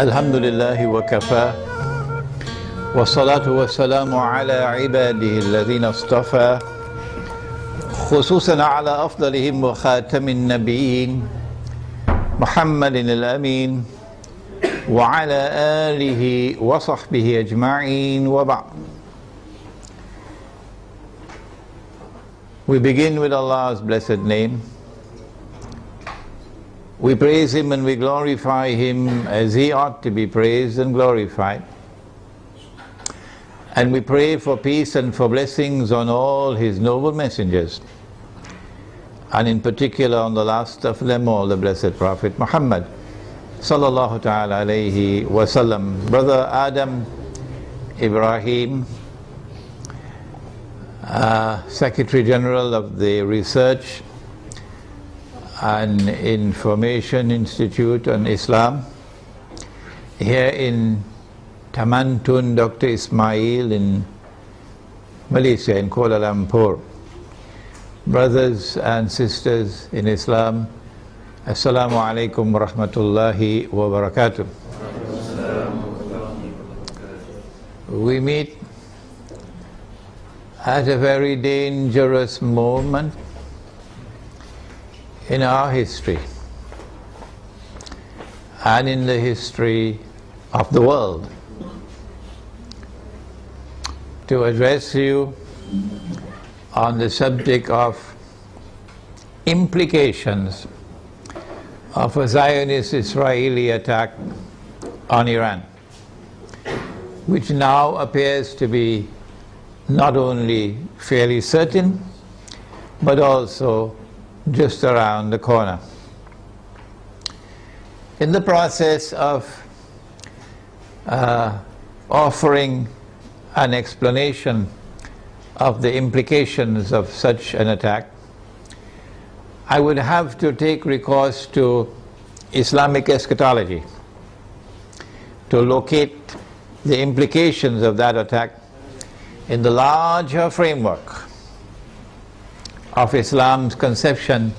الحمد لله وكفى والصلاة والسلام على عباده الذين اصطفى خصوصا على أفضلهم وخاتم النبيين محمد الأمين وعلى آله وصحبه أجمعين وبعد. We begin with Allah's blessed name. We praise Him and we glorify Him as He ought to be praised and glorified. And we pray for peace and for blessings on all His noble messengers, and in particular on the last of them all, the blessed Prophet Muhammad sallallahu ta'ala alayhi wasallam. Brother Adam Ibrahim, Secretary General of the Research and Information Institute on Islam, here in Tamantun, Dr. Ismail in Malaysia, in Kuala Lumpur. Brothers and sisters in Islam, Assalamu alaikum wa rahmatullahi wa barakatuh. We meet at a very dangerous moment in our history and in the history of the world, to address you on the subject of implications of a Zionist Israeli attack on Iran, which now appears to be not only fairly certain, but also just around the corner. In the process of offering an explanation of the implications of such an attack, I would have to take recourse to Islamic eschatology to locate the implications of that attack in the larger framework of Islam's conception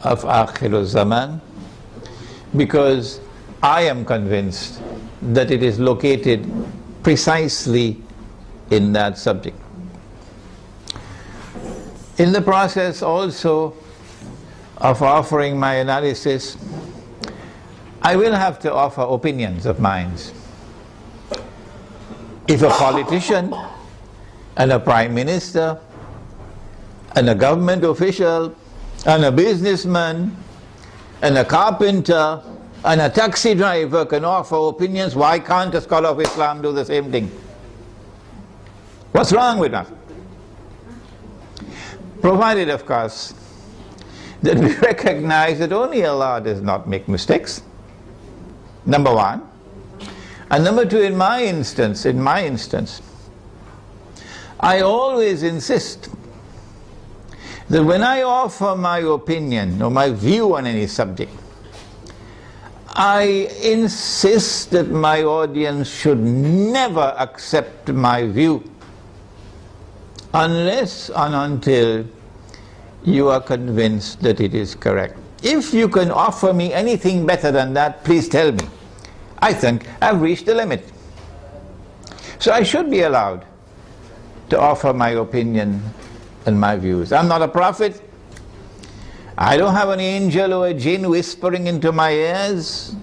of Akhirul Zaman, because I am convinced that it is located precisely in that subject. In the process also of offering my analysis, I will have to offer opinions of mine. If a politician and a prime minister and a government official and a businessman and a carpenter and a taxi driver can offer opinions, why can't a scholar of Islam do the same thing? What's wrong with that? Provided, of course, that we recognize that only Allah does not make mistakes, number one. And number two, in my instance, I always insist that when I offer my opinion or my view on any subject, I insist that my audience should never accept my view unless and until you are convinced that it is correct. If you can offer me anything better than that, please tell me. I think I've reached the limit. So I should be allowed to offer my opinion and my views. I'm not a prophet. I don't have an angel or a jinn whispering into my ears.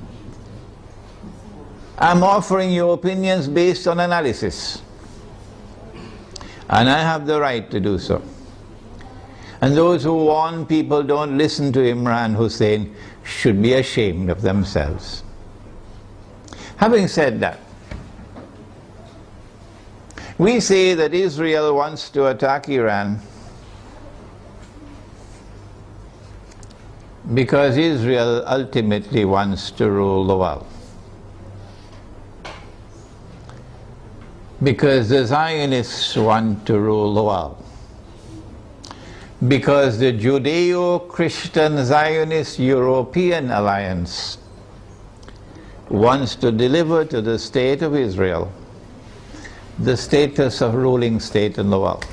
I'm offering you opinions based on analysis, and I have the right to do so. And those who warn people don't listen to Imran, Hosein, should be ashamed of themselves. Having said that, we say that Israel wants to attack Iran because Israel ultimately wants to rule the world. Because the Zionists want to rule the world. Because the Judeo-Christian Zionist European Alliance wants to deliver to the state of Israel the status of ruling state in the world.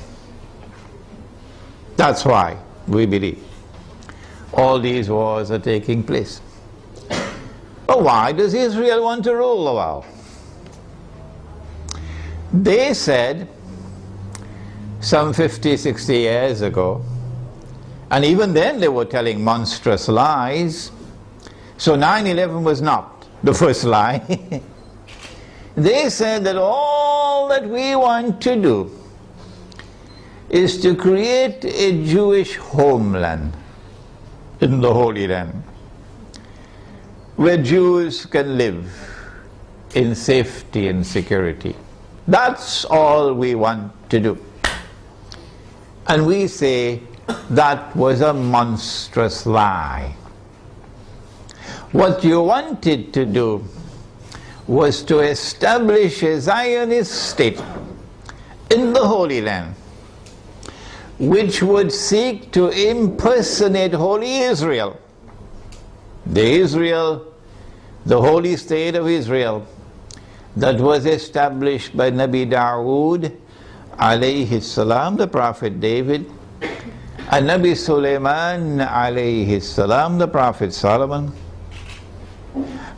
That's why we believe all these wars are taking place. But why does Israel want to rule the world? They said some 50, 60 years ago, and even then they were telling monstrous lies. So 9/11 was not the first lie. They said that all that we want to do is to create a Jewish homeland in the Holy Land, where Jews can live in safety and security. That's all we want to do. And we say that was a monstrous lie. What you wanted to do was to establish a Zionist state in the Holy Land, which would seek to impersonate Holy Israel, the Holy State of Israel, that was established by Nabi Dawood alayhi salam, the Prophet David, and Nabi Sulaiman alayhi salam, the Prophet Solomon,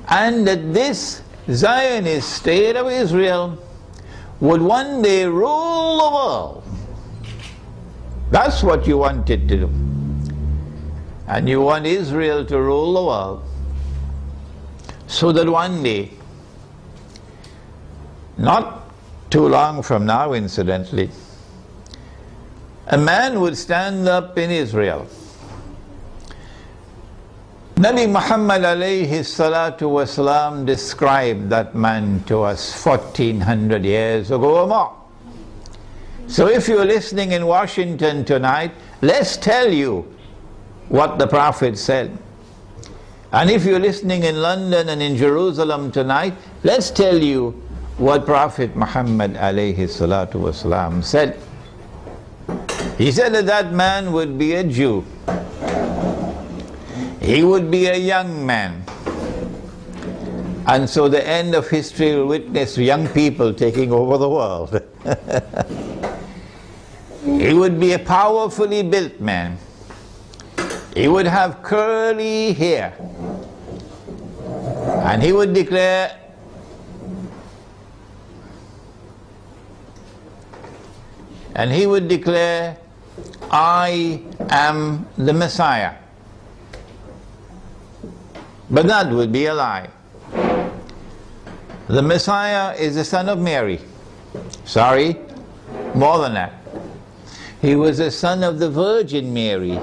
and that this Zionist state of Israel would one day rule the world. That's what you wanted to do. And you want Israel to rule the world, so that one day, not too long from now incidentally, a man would stand up in Israel. Nabi Muhammad alayhi salatu wasalam described that man to us 1400 years ago or more. So if you're listening in Washington tonight, let's tell you what the Prophet said. And if you're listening in London and in Jerusalem tonight, let's tell you what Prophet Muhammad alayhi salatu wasalam said. He said that that man would be a Jew. He would be a young man. And so the end of history will witness young people taking over the world. He would be a powerfully built man. He would have curly hair. And he would declare, I am the Messiah. But that would be a lie. The Messiah is the son of Mary. Sorry, more than that. He was the son of the Virgin Mary.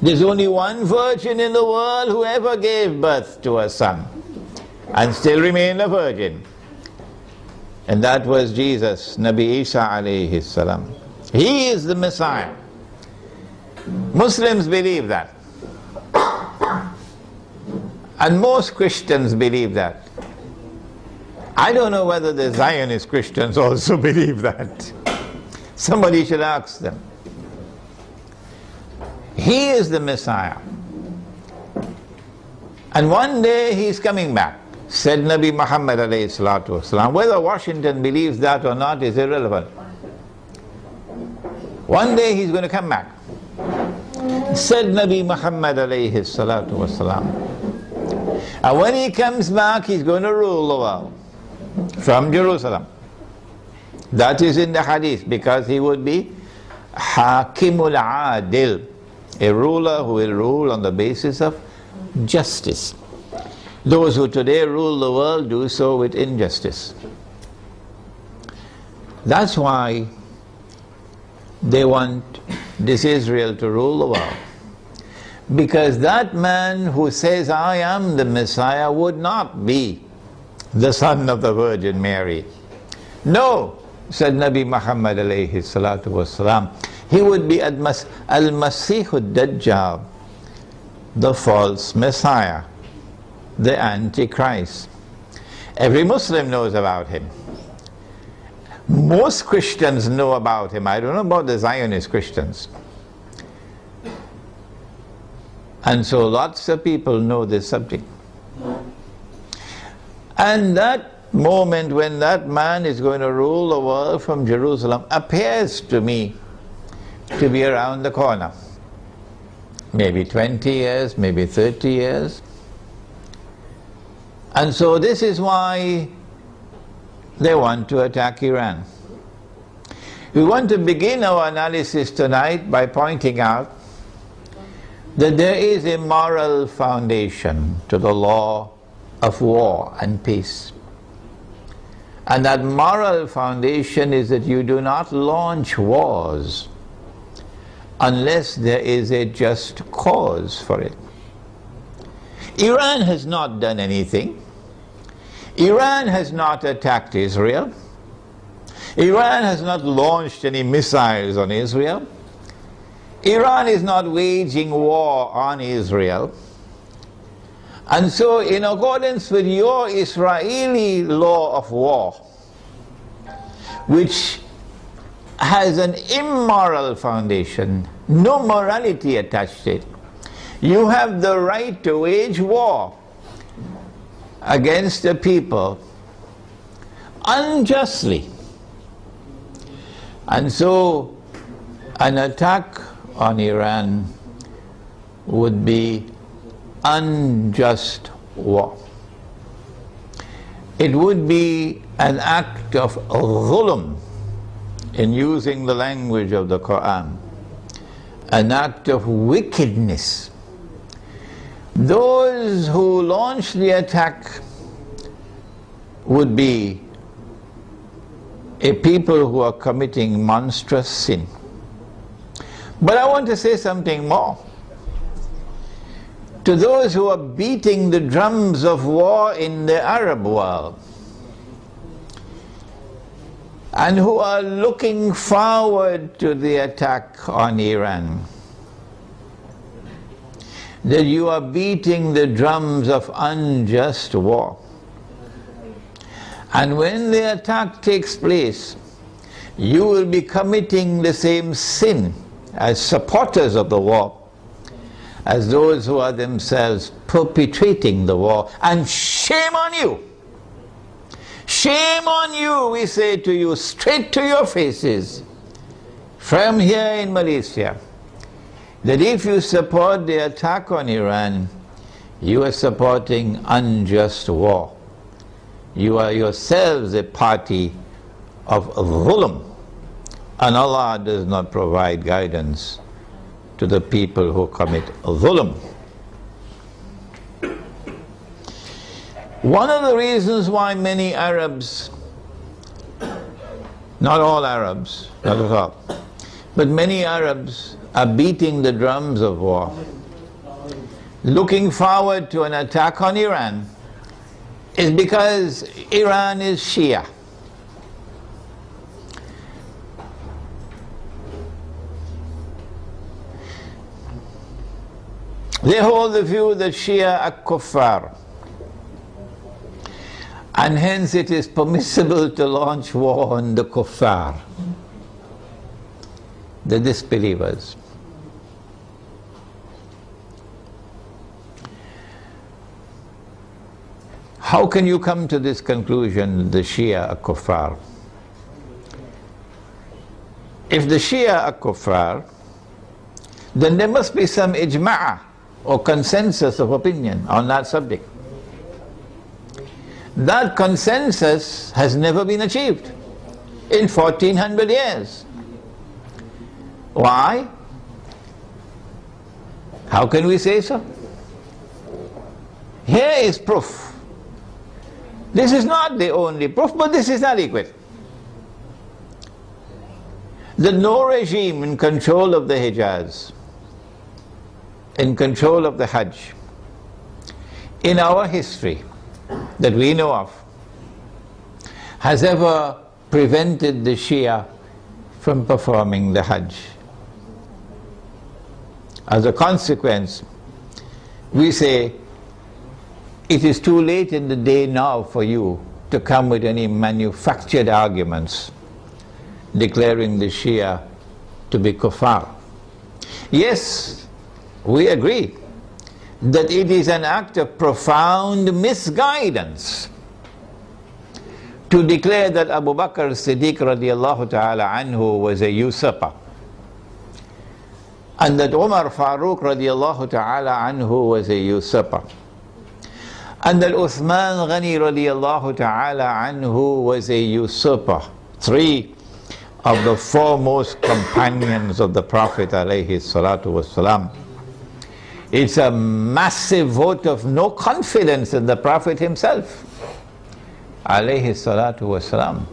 There's only one virgin in the world who ever gave birth to a son and still remained a virgin. And that was Jesus, Nabi Isa alayhi salam. He is the Messiah. Muslims believe that. And most Christians believe that. I don't know whether the Zionist Christians also believe that. Somebody should ask them. He is the Messiah. And one day he's coming back, said Nabi Muhammad alayhi salatu wasalam. Whether Washington believes that or not is irrelevant. One day he's going to come back, said Nabi Muhammad alayhi salatu wasalam. And when he comes back, he's going to rule the world from Jerusalem. That is in the hadith, because he would be Hakimul Adil, a ruler who will rule on the basis of justice. Those who today rule the world do so with injustice. That's why they want this Israel to rule the world. Because that man who says, I am the Messiah, would not be the son of the Virgin Mary. No, said Nabi Muhammad alayhi salatu wasalam, he would be Al-Masih Ad-Dajjal, the false Messiah, the Antichrist. Every Muslim knows about him. Most Christians know about him. I don't know about the Zionist Christians. And so lots of people know this subject. And that moment when that man is going to rule the world from Jerusalem appears to me to be around the corner. Maybe 20 years, maybe 30 years. And so this is why they want to attack Iran. We want to begin our analysis tonight by pointing out that there is a moral foundation to the law of war and peace. And that moral foundation is that you do not launch wars unless there is a just cause for it. Iran has not done anything. Iran has not attacked Israel. Iran has not launched any missiles on Israel. Iran is not waging war on Israel. And so, in accordance with your Israeli law of war, which has an immoral foundation, no morality attached to it, you have the right to wage war against the people unjustly. And so an attack on Iran would be unjust war. It would be an act of dhulm, in using the language of the Quran, an act of wickedness. Those who launch the attack would be a people who are committing monstrous sin. But I want to say something more. To those who are beating the drums of war in the Arab world, and who are looking forward to the attack on Iran, that you are beating the drums of unjust war. And when the attack takes place, you will be committing the same sin as supporters of the war, as those who are themselves perpetrating the war. And shame on you! Shame on you, we say to you, straight to your faces, from here in Malaysia, that if you support the attack on Iran, you are supporting unjust war. You are yourselves a party of dhulm, and Allah does not provide guidance to the people who commit dhulm. One of the reasons why many Arabs, not all Arabs, not at all, but many Arabs are beating the drums of war, looking forward to an attack on Iran, is because Iran is Shia. They hold the view that Shia are kuffar, and hence it is permissible to launch war on the kuffar, the disbelievers. How can you come to this conclusion, the Shia are kuffar? If the Shia are kuffar, then there must be some ijma' or consensus of opinion on that subject. That consensus has never been achieved in 1400 years. Why? How can we say so? Here is proof. This is not the only proof, but this is adequate. That no regime in control of the Hijaz, in control of the Hajj, in our history that we know of, has ever prevented the Shia from performing the Hajj. As a consequence, we say, it is too late in the day now for you to come with any manufactured arguments declaring the Shia to be kuffar. Yes, we agree that it is an act of profound misguidance to declare that Abu Bakr as-Siddiq radiallahu ta'ala anhu was a usurper, and that Umar Farooq radiallahu ta'ala anhu was a usurper, and that Uthman Ghani radiallahu ta'ala anhu was a usurper. 3 of the foremost companions of the Prophet alayhi salatu wasalam. It's a massive vote of no confidence in the Prophet himself alayhi salatu wasalam.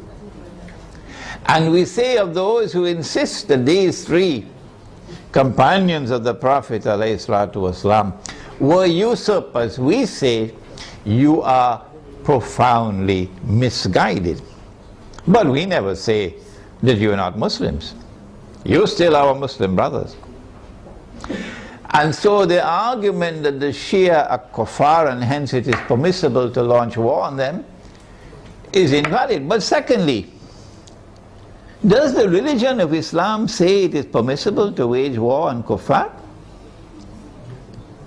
And we say of those who insist that these 3 companions of the Prophet alayhi salatu wasalam were usurpers, we say you are profoundly misguided. But we never say that you are not Muslims. You still are our Muslim brothers. And so the argument that the Shia are kuffar and hence it is permissible to launch war on them is invalid. But secondly, does the religion of Islam say it is permissible to wage war on kuffar?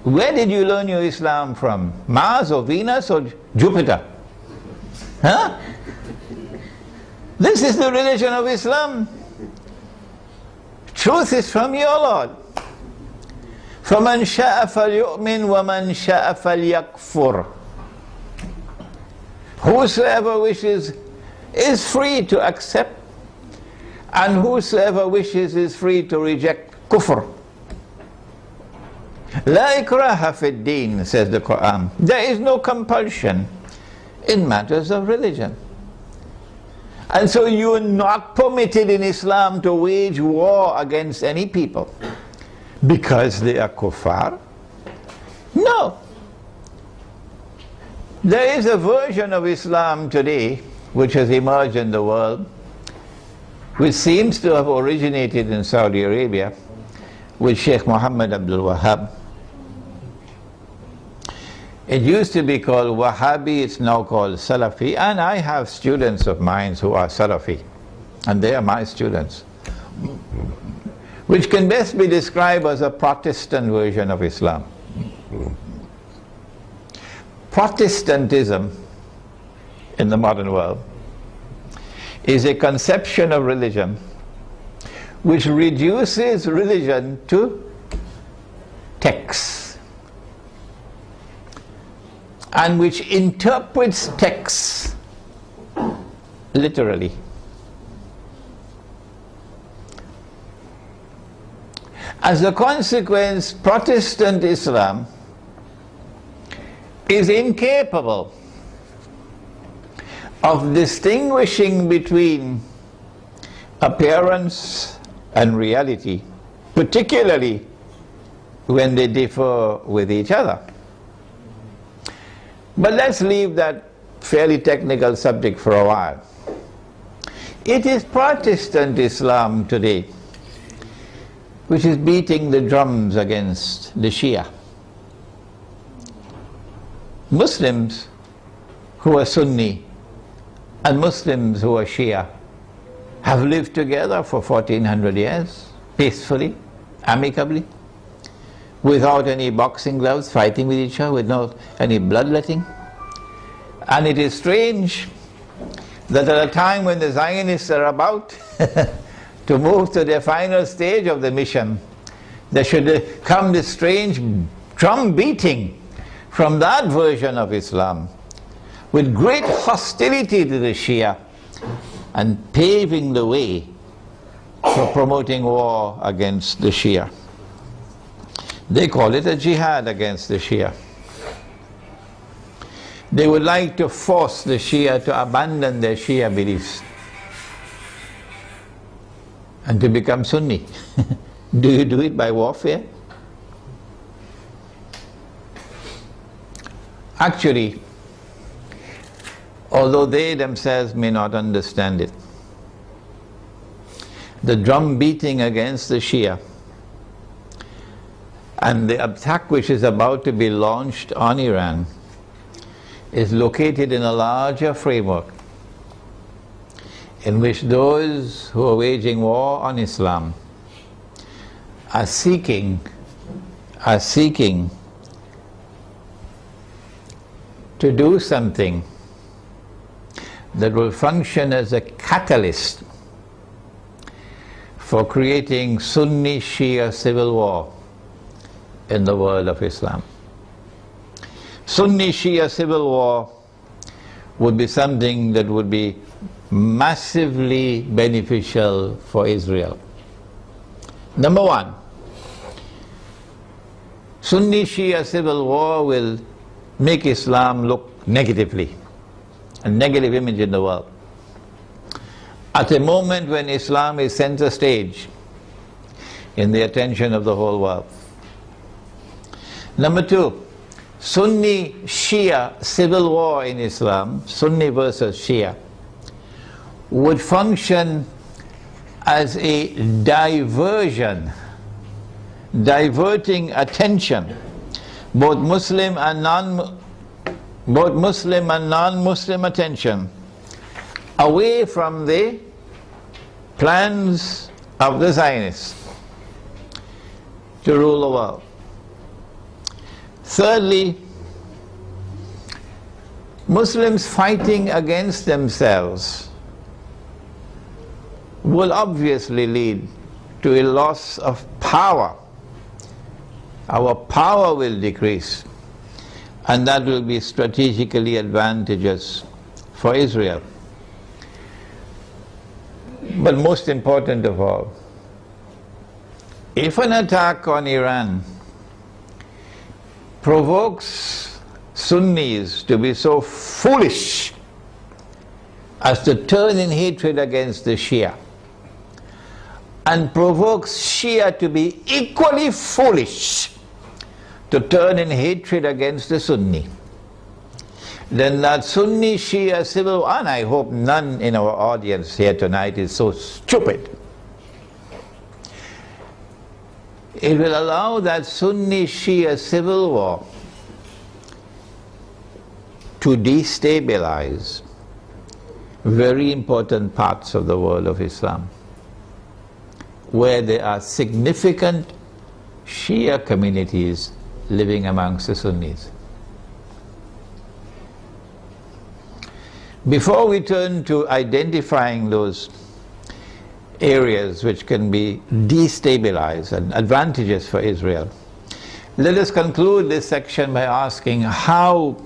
Where did you learn your Islam from? Mars or Venus or Jupiter? Huh? This is the religion of Islam. Truth is from your Lord. فَمَنْ شَاءَ فَلْيُؤْمِنْ وَمَنْ شَاءَ فَلْيَكْفُرْ. Whosoever wishes is free to accept, and whosoever wishes is free to reject kufr. La ikraha fi ad-din, says the Quran. There is no compulsion in matters of religion. And so you are not permitted in Islam to wage war against any people because they are kuffar. No. There is a version of Islam today which has emerged in the world, which seems to have originated in Saudi Arabia with Sheikh Muhammad Abdul Wahhab. It used to be called Wahhabi, it's now called Salafi, and I have students of mine who are Salafi, and they are my students, which can best be described as a Protestant version of Islam. Protestantism in the modern world is a conception of religion which reduces religion to texts and which interprets texts literally. As a consequence, Protestant Islam is incapable of distinguishing between appearance and reality, particularly when they differ with each other. But let's leave that fairly technical subject for a while. It is Protestant Islam today which is beating the drums against the Shia. Muslims who are Sunni and Muslims who are Shia have lived together for 1400 years, peacefully, amicably, without any boxing gloves, fighting with each other, without any bloodletting. And it is strange that at a time when the Zionists are about to move to their final stage of the mission, there should come this strange drum beating from that version of Islam, with great hostility to the Shia and paving the way for promoting war against the Shia. They call it a jihad against the Shia. They would like to force the Shia to abandon their Shia beliefs and to become Sunni. Do you do it by warfare? Actually, although they themselves may not understand it, the drum beating against the Shia and the attack which is about to be launched on Iran is located in a larger framework in which those who are waging war on Islam are seeking to do something that will function as a catalyst for creating Sunni Shia civil war in the world of Islam. Sunni-Shia civil war would be something that would be massively beneficial for Israel. Number one, Sunni-Shia civil war will make Islam look negatively, a negative image in the world. At a moment when Islam is center stage in the attention of the whole world. Number two, Sunni-Shia civil war in Islam, Sunni versus Shia, would function as a diversion, diverting attention, both Muslim and non-Muslim attention, away from the plans of the Zionists to rule the world. Thirdly, Muslims fighting against themselves will obviously lead to a loss of power. Our power will decrease, and that will be strategically advantageous for Israel. But most important of all, if an attack on Iran provokes Sunnis to be so foolish as to turn in hatred against the Shia, and provokes Shia to be equally foolish to turn in hatred against the Sunni, then that Sunni-Shia civil war, and I hope none in our audience here tonight is so stupid, it will allow that Sunni-Shia civil war to destabilize very important parts of the world of Islam, where there are significant Shia communities living amongst the Sunnis. Before we turn to identifying those areas which can be destabilized and advantageous for Israel, let us conclude this section by asking, how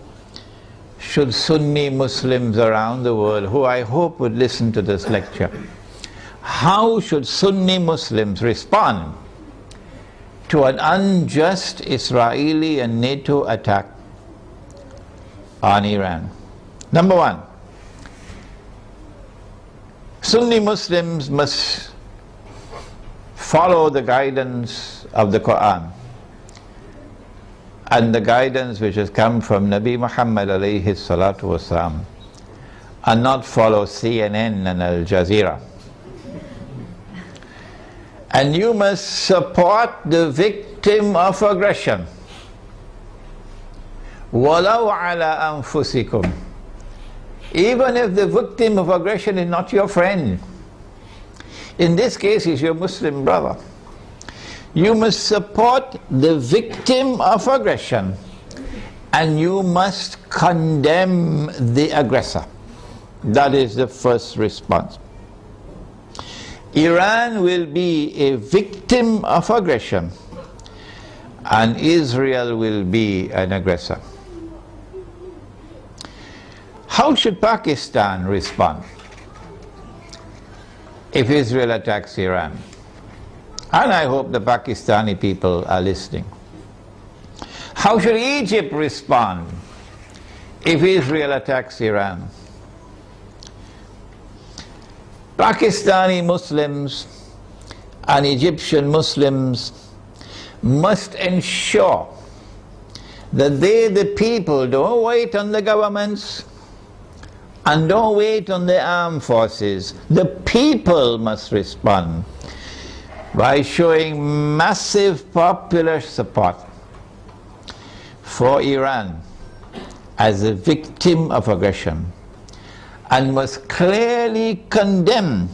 should Sunni Muslims around the world, who I hope would listen to this lecture, how should Sunni Muslims respond to an unjust Israeli and NATO attack on Iran? Number one, Sunni Muslims must follow the guidance of the Quran and the guidance which has come from Nabi Muhammad alayhi salatu wasalam, and not follow CNN and Al Jazeera. And you must support the victim of aggression. وَلَوْ عَلَىٰ أَنفُسِكُمْ. Even if the victim of aggression is not your friend, in this case is your Muslim brother, you must support the victim of aggression, and you must condemn the aggressor. That is the first response. Iran will be a victim of aggression, and Israel will be an aggressor. How should Pakistan respond if Israel attacks Iran? And I hope the Pakistani people are listening. How should Egypt respond if Israel attacks Iran? Pakistani Muslims and Egyptian Muslims must ensure that they, the people, don't wait on the governments and don't wait on the armed forces. The people must respond by showing massive popular support for Iran as a victim of aggression, and must clearly condemn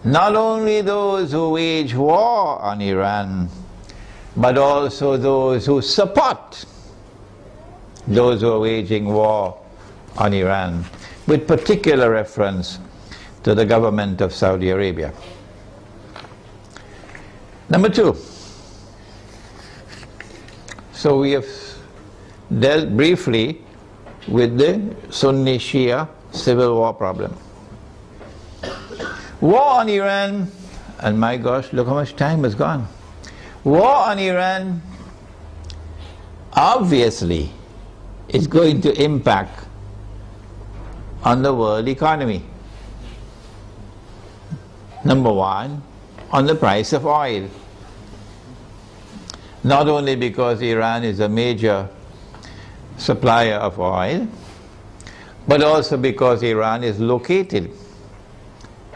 not only those who wage war on Iran, but also those who support those who are waging war on Iran, with particular reference to the government of Saudi Arabia. Number two, so we have dealt briefly with the Sunni-Shia civil war problem. War on Iran, and my gosh, look how much time has gone. War on Iran obviously is going to impact on the world economy. Number one, on the price of oil. Not only because Iran is a major supplier of oil, but also because Iran is located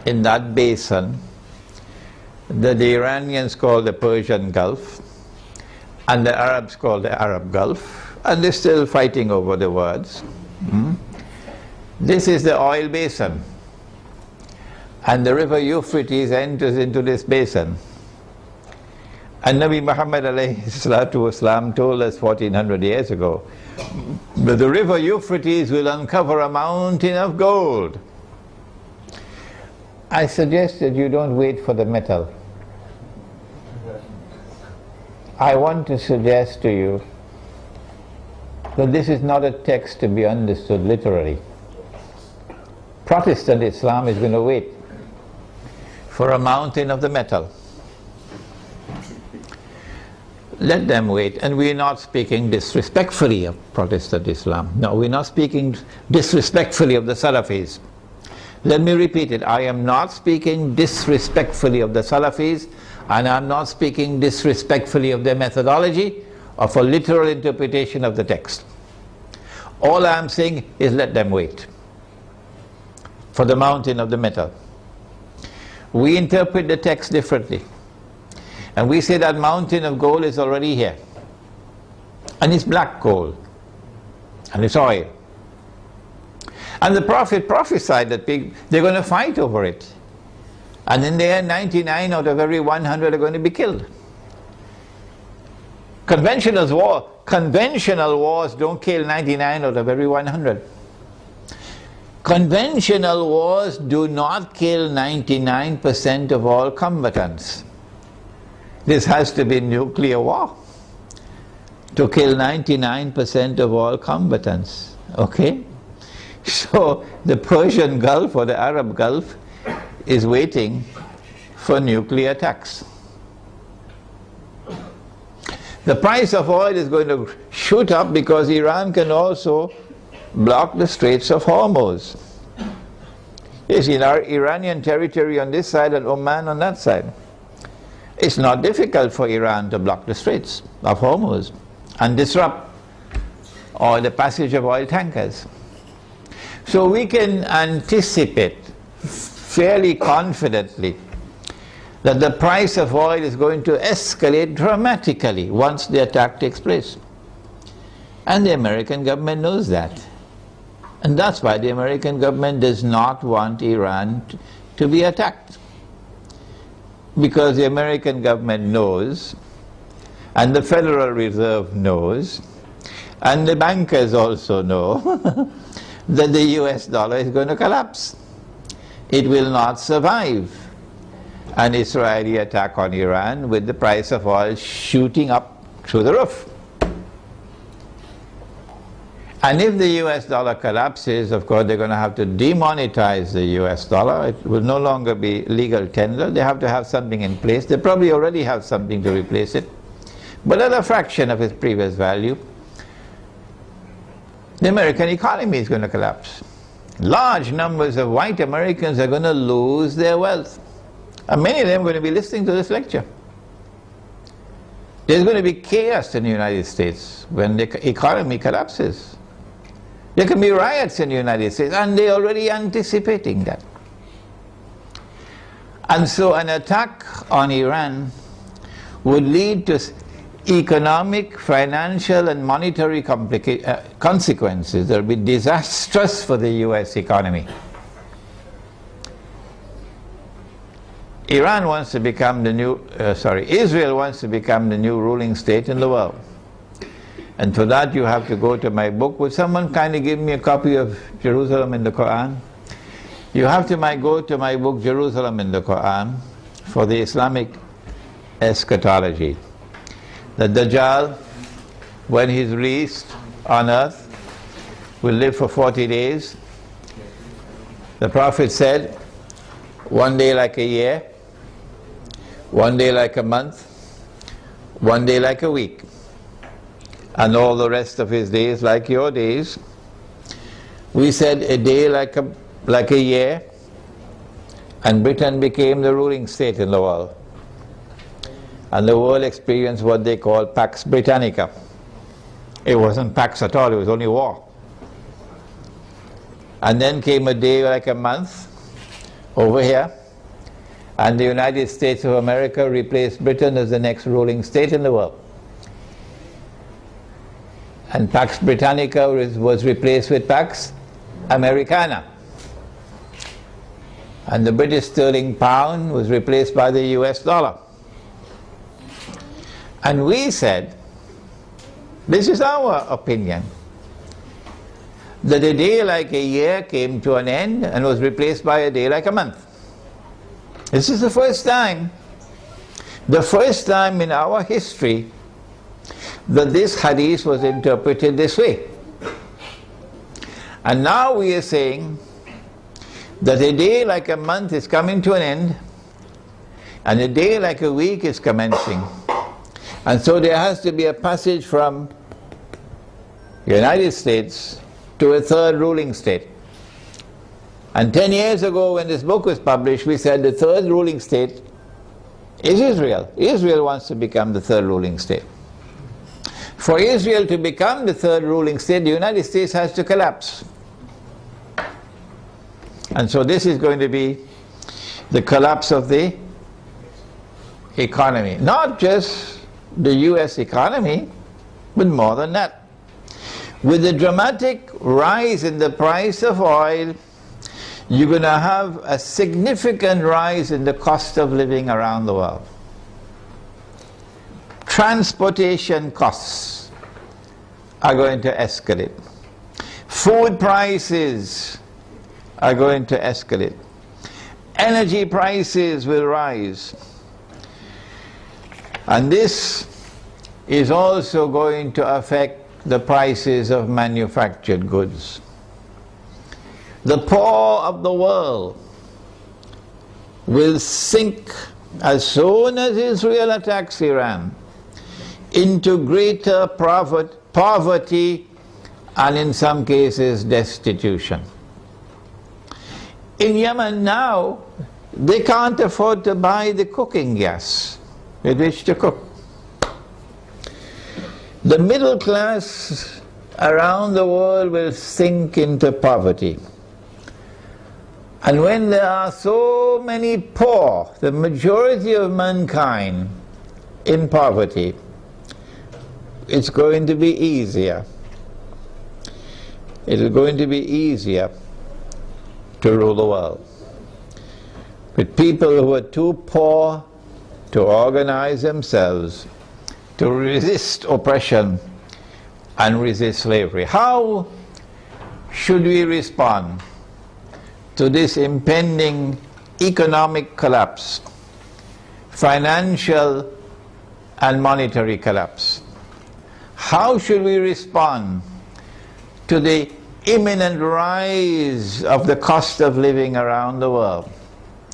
in that basin that the Iranians call the Persian Gulf and the Arabs call the Arab Gulf, and they're still fighting over the words. This is the oil basin, and the river Euphrates enters into this basin. And Nabi Muhammad alayhi salatu wasalam told us 1400 years ago that the river Euphrates will uncover a mountain of gold. I suggest that you don't wait for the metal. I want to suggest to you that this is not a text to be understood literally. Protestant Islam is going to wait for a mountain of the metal. Let them wait. And we're not speaking disrespectfully of Protestant Islam. No, we're not speaking disrespectfully of the Salafis. Let me repeat it. I am not speaking disrespectfully of the Salafis, and I'm not speaking disrespectfully of their methodology or for literal interpretation of the text. All I'm saying is let them wait for the mountain of the metal. We interpret the text differently. And we say that mountain of gold is already here. And it's black gold. And it's oil. And the Prophet prophesied that they're going to fight over it. And in the end, 99 out of every 100 are going to be killed. Conventional wars don't kill 99 out of every 100. Conventional wars do not kill 99% of all combatants. This has to be nuclear war to kill 99% of all combatants. Okay? So the Persian Gulf or the Arab Gulf is waiting for nuclear attacks. The price of oil is going to shoot up because Iran can also block the Straits of Hormuz. It's in our Iranian territory on this side and Oman on that side. It's not difficult for Iran to block the Straits of Hormuz and disrupt the passage of oil tankers. So we can anticipate fairly confidently that the price of oil is going to escalate dramatically once the attack takes place. And the American government knows that. And that's why the American government does not want Iran to be attacked. Because the American government knows, and the Federal Reserve knows, and the bankers also know that the US dollar is going to collapse. It will not survive an Israeli attack on Iran with the price of oil shooting up through the roof. And if the US dollar collapses, of course, they're going to have to demonetize the US dollar. It will no longer be legal tender. They have to have something in place. They probably already have something to replace it, but at a fraction of its previous value. The American economy is going to collapse. Large numbers of white Americans are going to lose their wealth. And many of them are going to be listening to this lecture. There's going to be chaos in the United States when the economy collapses. There can be riots in the United States, and they're already anticipating that. And so an attack on Iran would lead to economic, financial, and monetary consequences that will be disastrous for the US economy. Israel wants to become the new ruling state in the world. And for that you have to go to my book. Would someone kindly give me a copy of Jerusalem in the Quran? You have to go to my book Jerusalem in the Quran for the Islamic eschatology. The Dajjal, when he's released, on earth will live for 40 days. The Prophet said, one day like a year, one day like a month, one day like a week, and all the rest of his days like your days. We said a day like a year, and Britain became the ruling state in the world. And the world experienced what they call Pax Britannica. It wasn't Pax at all, it was only war. And then came a day like a month over here, and the United States of America replaced Britain as the next ruling state in the world. And Pax Britannica was replaced with Pax Americana. And the British sterling pound was replaced by the US dollar. And we said, this is our opinion, that a day like a year came to an end and was replaced by a day like a month. This is the first time in our history that this hadith was interpreted this way. And now we are saying that a day like a month is coming to an end and a day like a week is commencing. And so there has to be a passage from the United States to a third ruling state. And 10 years ago when this book was published, we said the third ruling state is Israel. Israel wants to become the third ruling state. For Israel to become the third ruling state, the United States has to collapse. And so this is going to be the collapse of the economy. Not just the US economy, but more than that. With the dramatic rise in the price of oil, you're going to have a significant rise in the cost of living around the world. Transportation costs are going to escalate. Food prices are going to escalate. Energy prices will rise. And this is also going to affect the prices of manufactured goods. The poor of the world will sink as soon as Israel attacks Iran into greater poverty and in some cases destitution. In Yemen now, they can't afford to buy the cooking gas with which to cook. The middle class around the world will sink into poverty. And when there are so many poor, the majority of mankind in poverty, it's going to be easier. It is going to be easier to rule the world. With people who are too poor to organize themselves, to resist oppression and resist slavery. How should we respond to this impending economic collapse, financial and monetary collapse? How should we respond to the imminent rise of the cost of living around the world?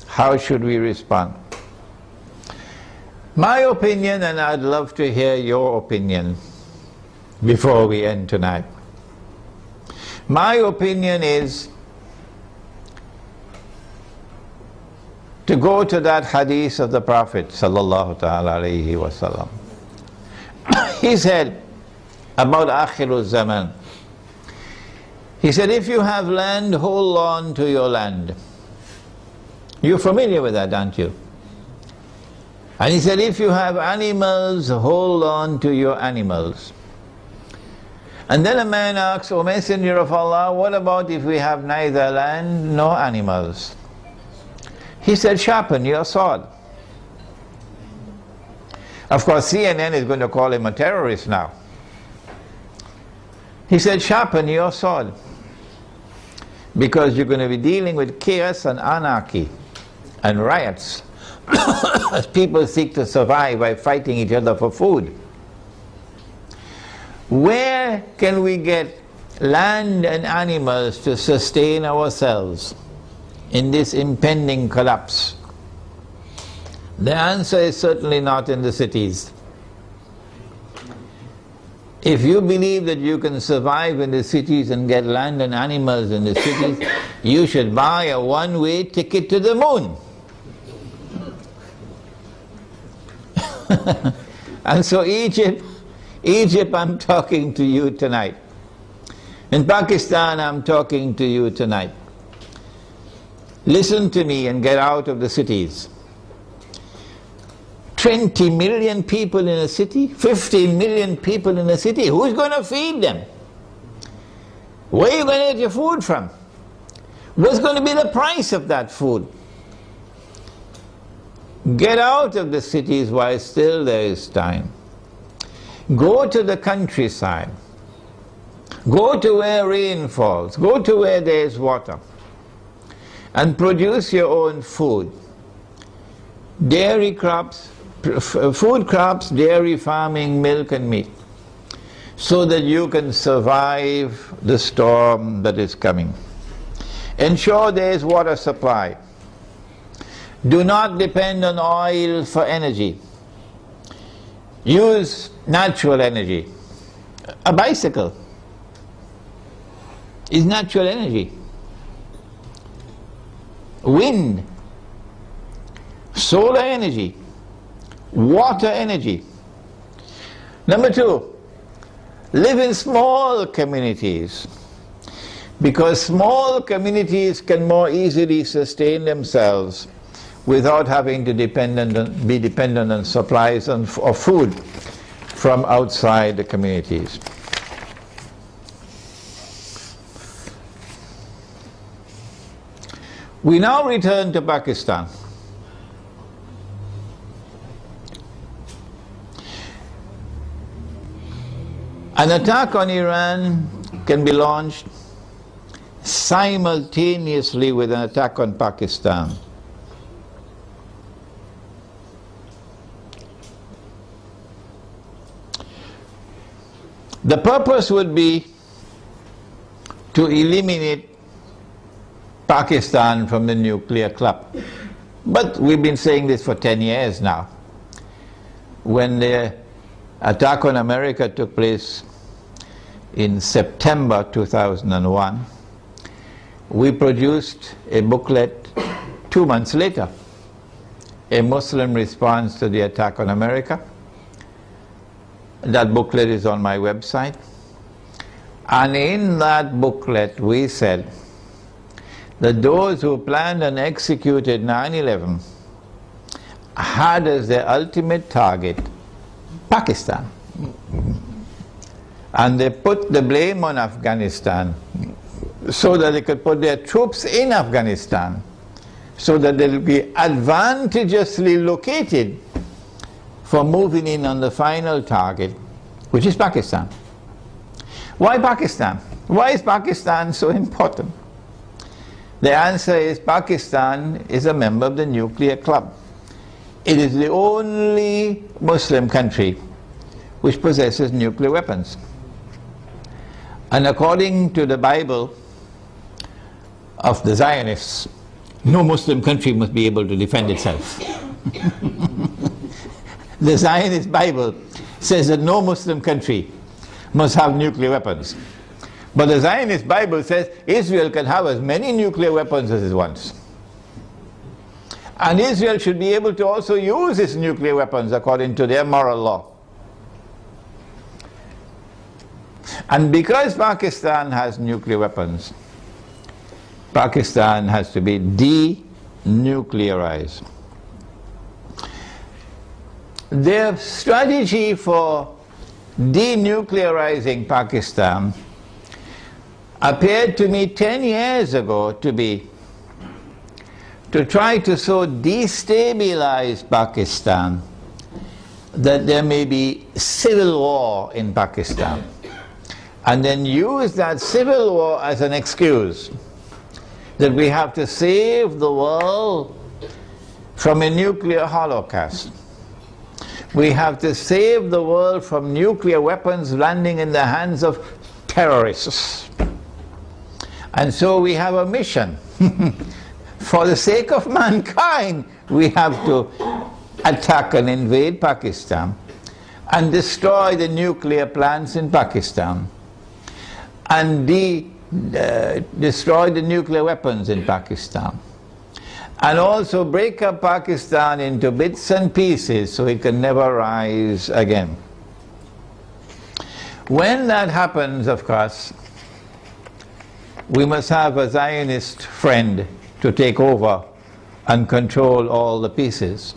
How should we respond? My opinion, and I'd love to hear your opinion before we end tonight. My opinion is to go to that hadith of the Prophet sallallahu ta'ala alayhi wa sallam. He said about Akhirul Zaman, he said, if you have land, hold on to your land. You're familiar with that, aren't you? And he said, if you have animals, hold on to your animals. And then a man asks, O Messenger of Allah, what about if we have neither land nor animals? He said, sharpen your sword. Of course, CNN is going to call him a terrorist now. He said, sharpen your sword, because you're going to be dealing with chaos and anarchy and riots as people seek to survive by fighting each other for food. Where can we get land and animals to sustain ourselves in this impending collapse? The answer is certainly not in the cities. If you believe that you can survive in the cities and get land and animals in the cities, you should buy a one-way ticket to the moon. And so Egypt, I'm talking to you tonight. In Pakistan, I'm talking to you tonight. Listen to me and get out of the cities. 20 million people in a city, 15 million people in a city, who's going to feed them? Where are you going to get your food from? What's going to be the price of that food? Get out of the cities while still there is time. Go to the countryside. Go to where rain falls. Go to where there is water. And produce your own food. Dairy crops, food crops, dairy farming, milk and meat, so that you can survive the storm that is coming. Ensure there is water supply. Do not depend on oil for energy. Use natural energy. A bicycle is natural energy. Wind, solar energy, water energy. Number 2, live in small communities, because small communities can more easily sustain themselves without having to be dependent on supplies of food from outside the communities. We now return to Pakistan. An attack on Iran can be launched simultaneously with an attack on Pakistan. The purpose would be to eliminate Pakistan from the nuclear club. But we've been saying this for 10 years now. When the attack on America took place in September 2001, we produced a booklet 2 months later, a Muslim response to the attack on America. That booklet is on my website. And in that booklet we said that those who planned and executed 9/11 had as their ultimate target Pakistan. And they put the blame on Afghanistan so that they could put their troops in Afghanistan, so that they will be advantageously located for moving in on the final target, which is Pakistan. Why Pakistan? Why is Pakistan so important? The answer is Pakistan is a member of the nuclear club. It is the only Muslim country which possesses nuclear weapons. And according to the Bible of the Zionists, no Muslim country must be able to defend itself. The Zionist Bible says that no Muslim country must have nuclear weapons. But the Zionist Bible says Israel can have as many nuclear weapons as it wants. And Israel should be able to also use its nuclear weapons according to their moral law. And because Pakistan has nuclear weapons, Pakistan has to be denuclearized. Their strategy for denuclearizing Pakistan appeared to me 10 years ago to be to try to so destabilize Pakistan that there may be civil war in Pakistan, and then use that civil war as an excuse that we have to save the world from a nuclear holocaust. We have to save the world from nuclear weapons landing in the hands of terrorists. And so we have a mission. For the sake of mankind, we have to attack and invade Pakistan and destroy the nuclear plants in Pakistan and destroy the nuclear weapons in Pakistan, and also break up Pakistan into bits and pieces so it can never rise again. When that happens, of course, we must have a Zionist friend to take over and control all the pieces.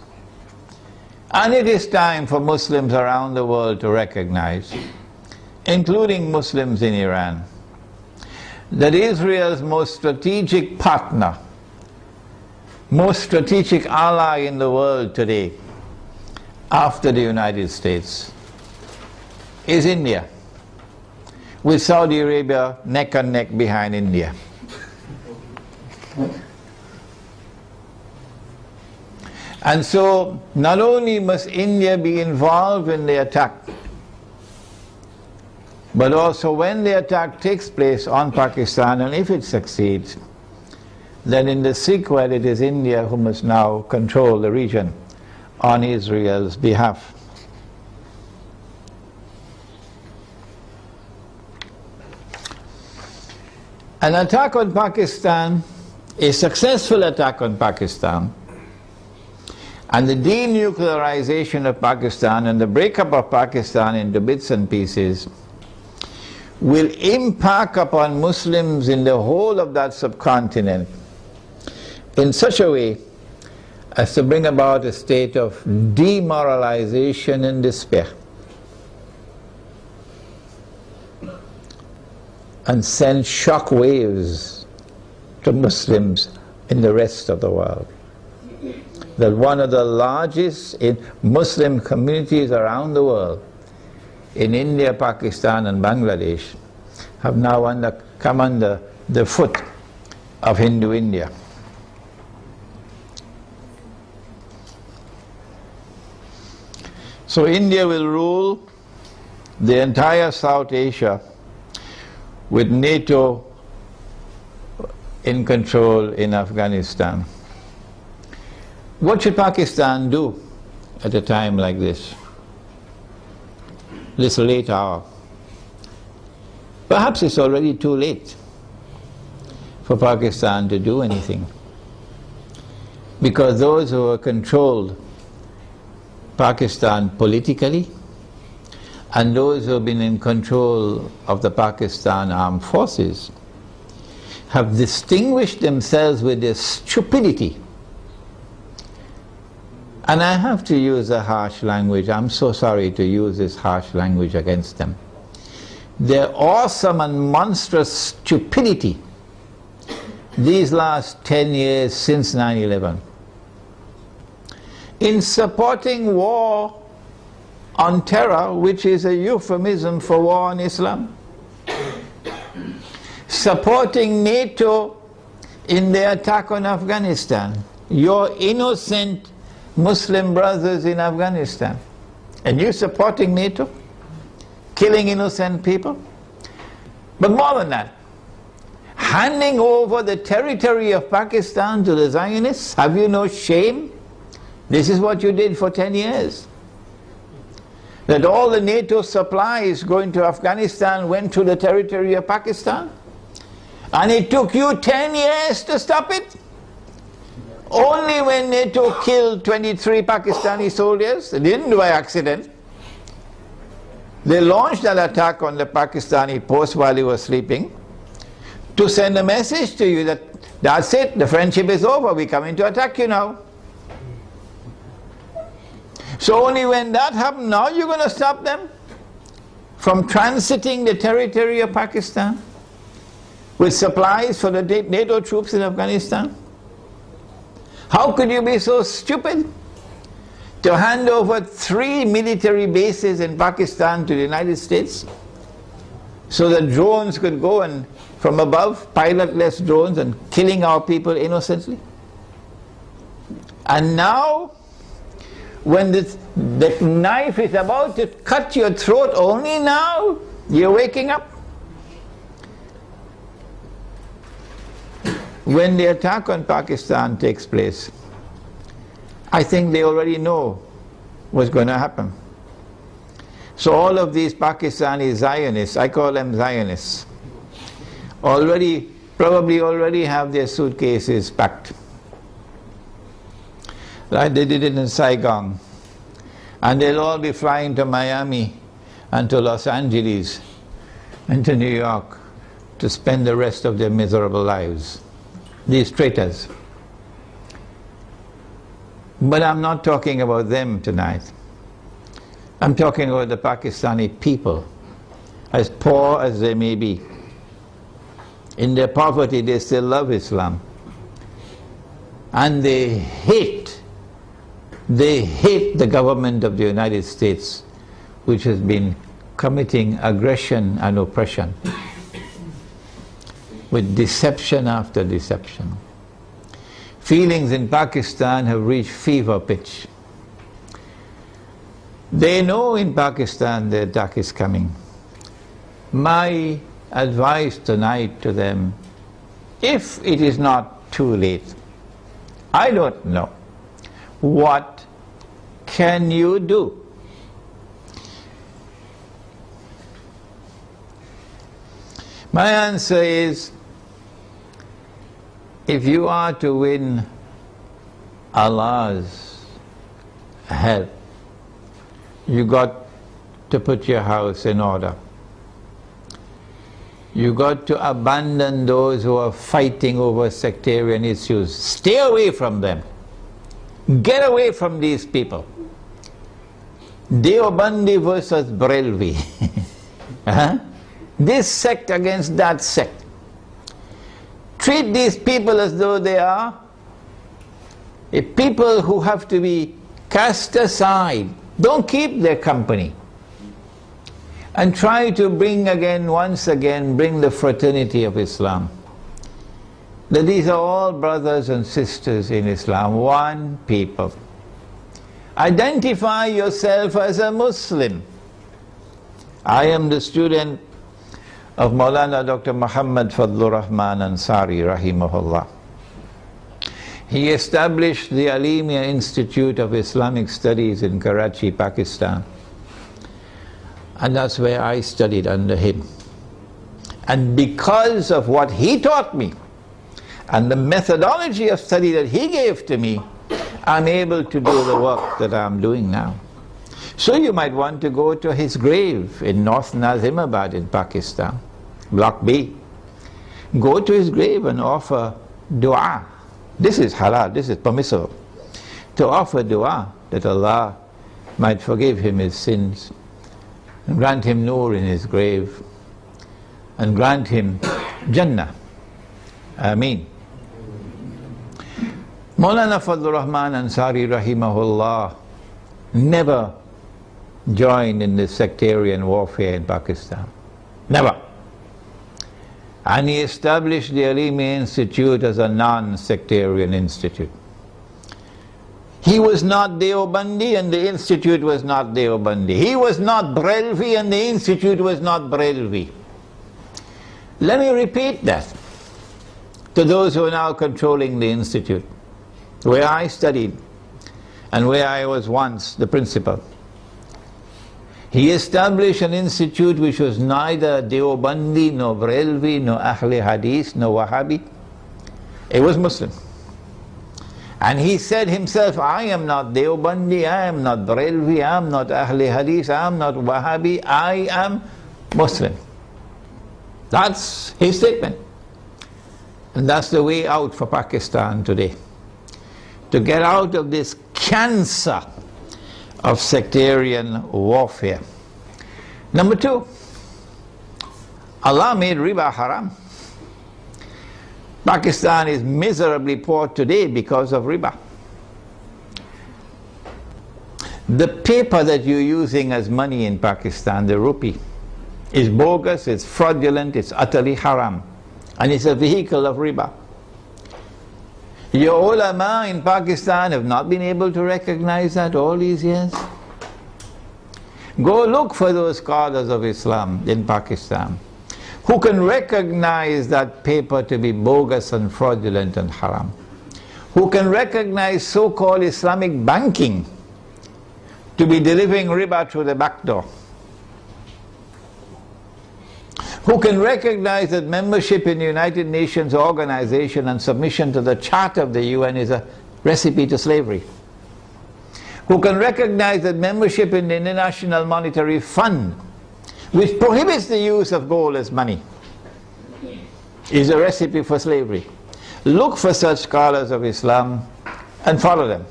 And it is time for Muslims around the world to recognize, including Muslims in Iran, that Israel's most strategic partner, most strategic ally in the world today, after the United States, is India, with Saudi Arabia neck and neck behind India. And so, not only must India be involved in the attack, but also when the attack takes place on Pakistan, and if it succeeds, then in the sequel it is India who must now control the region on Israel's behalf. An attack on Pakistan, a successful attack on Pakistan, and the denuclearization of Pakistan and the breakup of Pakistan into bits and pieces will impact upon Muslims in the whole of that subcontinent in such a way as to bring about a state of demoralization and despair, and send shock waves to Muslims in the rest of the world. That one of the largest Muslim communities around the world, in India, Pakistan and Bangladesh, have now come under the foot of Hindu India. So India will rule the entire South Asia with NATO in control in Afghanistan. What should Pakistan do at a time like this? This late hour. Perhaps it's already too late for Pakistan to do anything, because those who have controlled Pakistan politically and those who have been in control of the Pakistan armed forces have distinguished themselves with their stupidity. And I have to use a harsh language. I'm so sorry to use this harsh language against them. Their awesome and monstrous stupidity these last 10 years since 9/11 in supporting war on terror, which is a euphemism for war on Islam, supporting NATO in the attack on Afghanistan, your innocent Muslim brothers in Afghanistan, and you supporting NATO, killing innocent people. But more than that, handing over the territory of Pakistan to the Zionists. Have you no shame? This is what you did for 10 years. That all the NATO supplies going to Afghanistan went to the territory of Pakistan, and it took you 10 years to stop it. Only when NATO killed 23 Pakistani soldiers, they didn't do by accident. They launched that attack on the Pakistani post while he was sleeping to send a message to you that that's it, the friendship is over, we're coming to attack you now. So only when that happened, now you're going to stop them from transiting the territory of Pakistan with supplies for the NATO troops in Afghanistan? How could you be so stupid to hand over 3 military bases in Pakistan to the United States so that drones could go and from above, pilotless drones, and killing our people innocently? And now when the knife is about to cut your throat, only now you're waking up? When the attack on Pakistan takes place, I think they already know what's going to happen. So all of these Pakistani Zionists, I call them Zionists, probably already have their suitcases packed. Right? They did it in Saigon. And they'll all be flying to Miami and to Los Angeles and to New York to spend the rest of their miserable lives. These traitors. But I'm not talking about them tonight. I'm talking about the Pakistani people, as poor as they may be. In their poverty, they still love Islam. And they hate the government of the United States, which has been committing aggression and oppression with deception after deception. Feelings in Pakistan have reached fever pitch. They know in Pakistan the attack is coming. My advice tonight to them, if it is not too late, I don't know, what can you do? My answer is, if you are to win Allah's help, you got to put your house in order. You got to abandon those who are fighting over sectarian issues. Stay away from them. Get away from these people. Deobandi versus Barelvi. This sect against that sect. Treat these people as though they are a people who have to be cast aside. Don't keep their company. And try to bring once again, the fraternity of Islam. That these are all brothers and sisters in Islam, one people. Identify yourself as a Muslim. I am the student of Maulana Dr. Muhammad Fadlur Rahman Ansari, rahimahullah. He established the Alimia Institute of Islamic Studies in Karachi, Pakistan. And that's where I studied under him. And because of what he taught me, and the methodology of study that he gave to me, I'm able to do the work that I'm doing now. So you might want to go to his grave in North Nazimabad in Pakistan, Block B. Go to his grave and offer dua. This is halal, this is permissible. To offer dua that Allah might forgive him his sins, and grant him nur in his grave, and grant him Jannah. Ameen. Maulana Fadlur Rahman Ansari rahimahullah never joined in the sectarian warfare in Pakistan. Never. And he established the Alimia Institute as a non-sectarian institute. He was not Deobandi and the institute was not Deobandi. He was not Barelvi and the institute was not Barelvi. Let me repeat that to those who are now controlling the institute, where I studied and where I was once the principal. He established an institute which was neither Deobandi, nor Barelvi, nor Ahle Hadith, nor Wahhabi. It was Muslim. And he said himself, I am not Deobandi, I am not Barelvi, I am not Ahle Hadith, I am not Wahhabi, I am Muslim. That's his statement. And that's the way out for Pakistan today. To get out of this cancer of sectarian warfare. Number two, Allah made riba haram. Pakistan is miserably poor today because of riba. The paper that you're using as money in Pakistan, the rupee, is bogus, it's fraudulent, it's utterly haram. And it's a vehicle of riba. Your ulama in Pakistan have not been able to recognize that all these years. Go look for those scholars of Islam in Pakistan who can recognize that paper to be bogus and fraudulent and haram, who can recognize so-called Islamic banking to be delivering riba through the back door, who can recognize that membership in the United Nations organization and submission to the Charter of the UN is a recipe to slavery, who can recognize that membership in the International Monetary Fund, which prohibits the use of gold as money, is a recipe for slavery. Look for such scholars of Islam and follow them.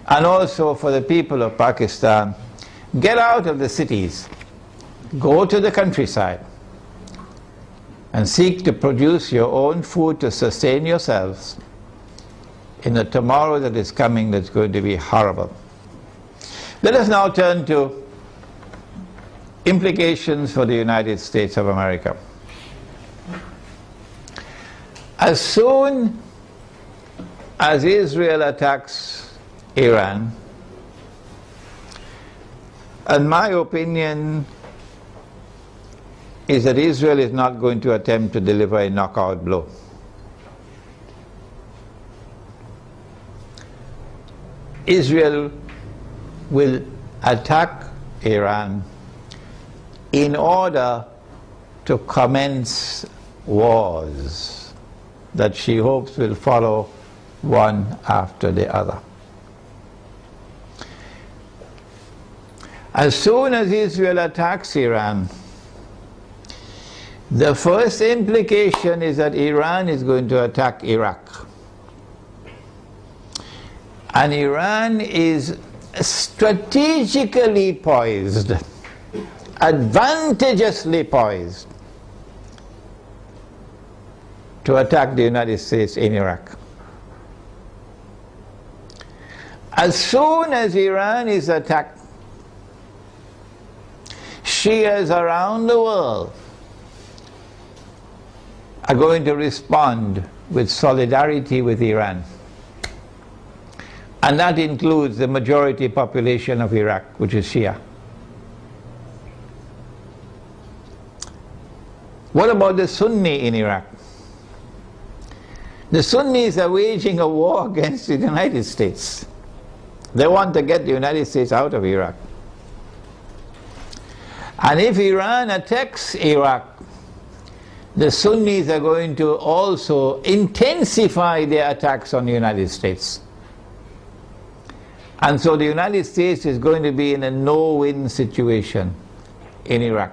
And also for the people of Pakistan, get out of the cities, go to the countryside, and seek to produce your own food to sustain yourselves in a tomorrow that is coming that's going to be horrible. Let us now turn to implications for the United States of America. As soon as Israel attacks Iran, and my opinion is that Israel is not going to attempt to deliver a knockout blow. Israel will attack Iran in order to commence wars that she hopes will follow one after the other. As soon as Israel attacks Iran, the first implication is that Iran is going to attack Iraq. And Iran is strategically poised, advantageously poised, to attack the United States in Iraq. As soon as Iran is attacked, Shias around the world are going to respond with solidarity with Iran. And that includes the majority population of Iraq, which is Shia. What about the Sunni in Iraq? The Sunnis are waging a war against the United States. They want to get the United States out of Iraq. And if Iran attacks Iraq, the Sunnis are going to also intensify their attacks on the United States. And so the United States is going to be in a no-win situation in Iraq.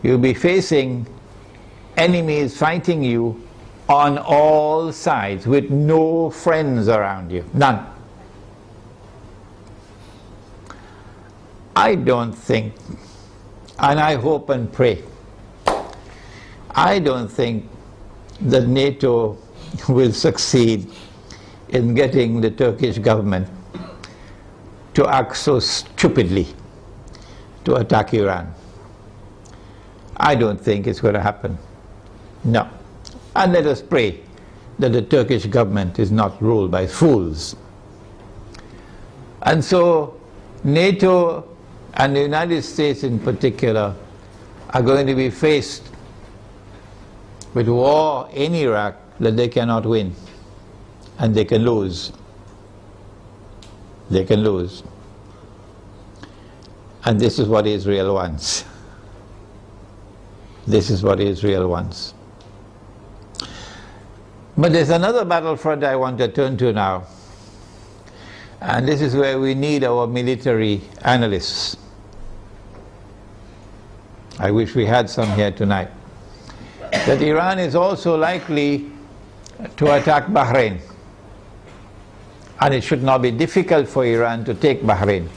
You'll be facing enemies fighting you on all sides with no friends around you. None. I don't think, and I hope and pray, I don't think that NATO will succeed in getting the Turkish government to act so stupidly to attack Iran. I don't think it's going to happen. No. And let us pray that the Turkish government is not ruled by fools. And so NATO and the United States in particular are going to be faced with war in Iraq that they cannot win. And they can lose. They can lose. And this is what Israel wants. This is what Israel wants. But there's another battlefront I want to turn to now. And this is where we need our military analysts. I wish we had some here tonight. That Iran is also likely to attack Bahrain. And it should not be difficult for Iran to take Bahrain.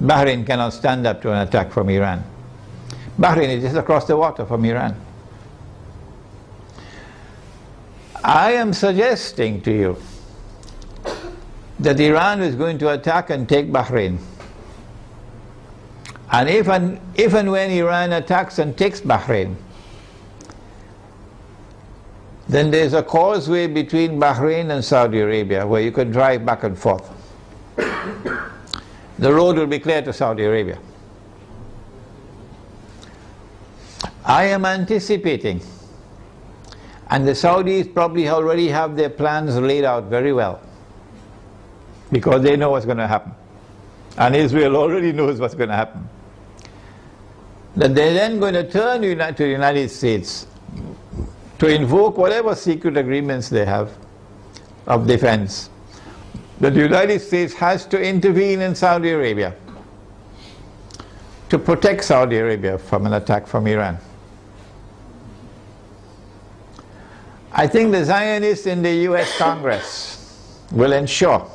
Bahrain cannot stand up to an attack from Iran. Bahrain is just across the water from Iran. I am suggesting to you that Iran is going to attack and take Bahrain. And if and when Iran attacks and takes Bahrain, Then there's a causeway between Bahrain and Saudi Arabia where you could drive back and forth. The road will be clear to Saudi Arabia. I am anticipating, and the Saudis probably already have their plans laid out very well, because they know what's going to happen. And Israel already knows what's going to happen. That they're then going to turn to the United States to invoke whatever secret agreements they have of defense. That the United States has to intervene in Saudi Arabia to protect Saudi Arabia from an attack from Iran. I think the Zionists in the US Congress will ensure,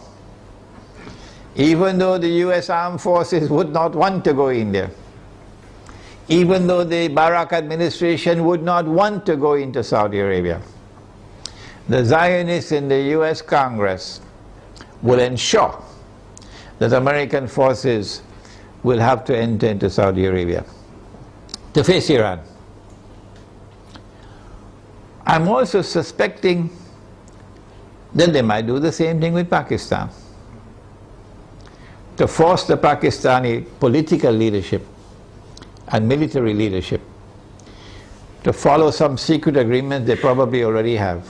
even though the US armed forces would not want to go in there, even though the Barak administration would not want to go into Saudi Arabia, the Zionists in the US Congress will ensure that American forces will have to enter into Saudi Arabia to face Iran. I'm also suspecting that they might do the same thing with Pakistan, to force the Pakistani political leadership and military leadership to follow some secret agreement they probably already have,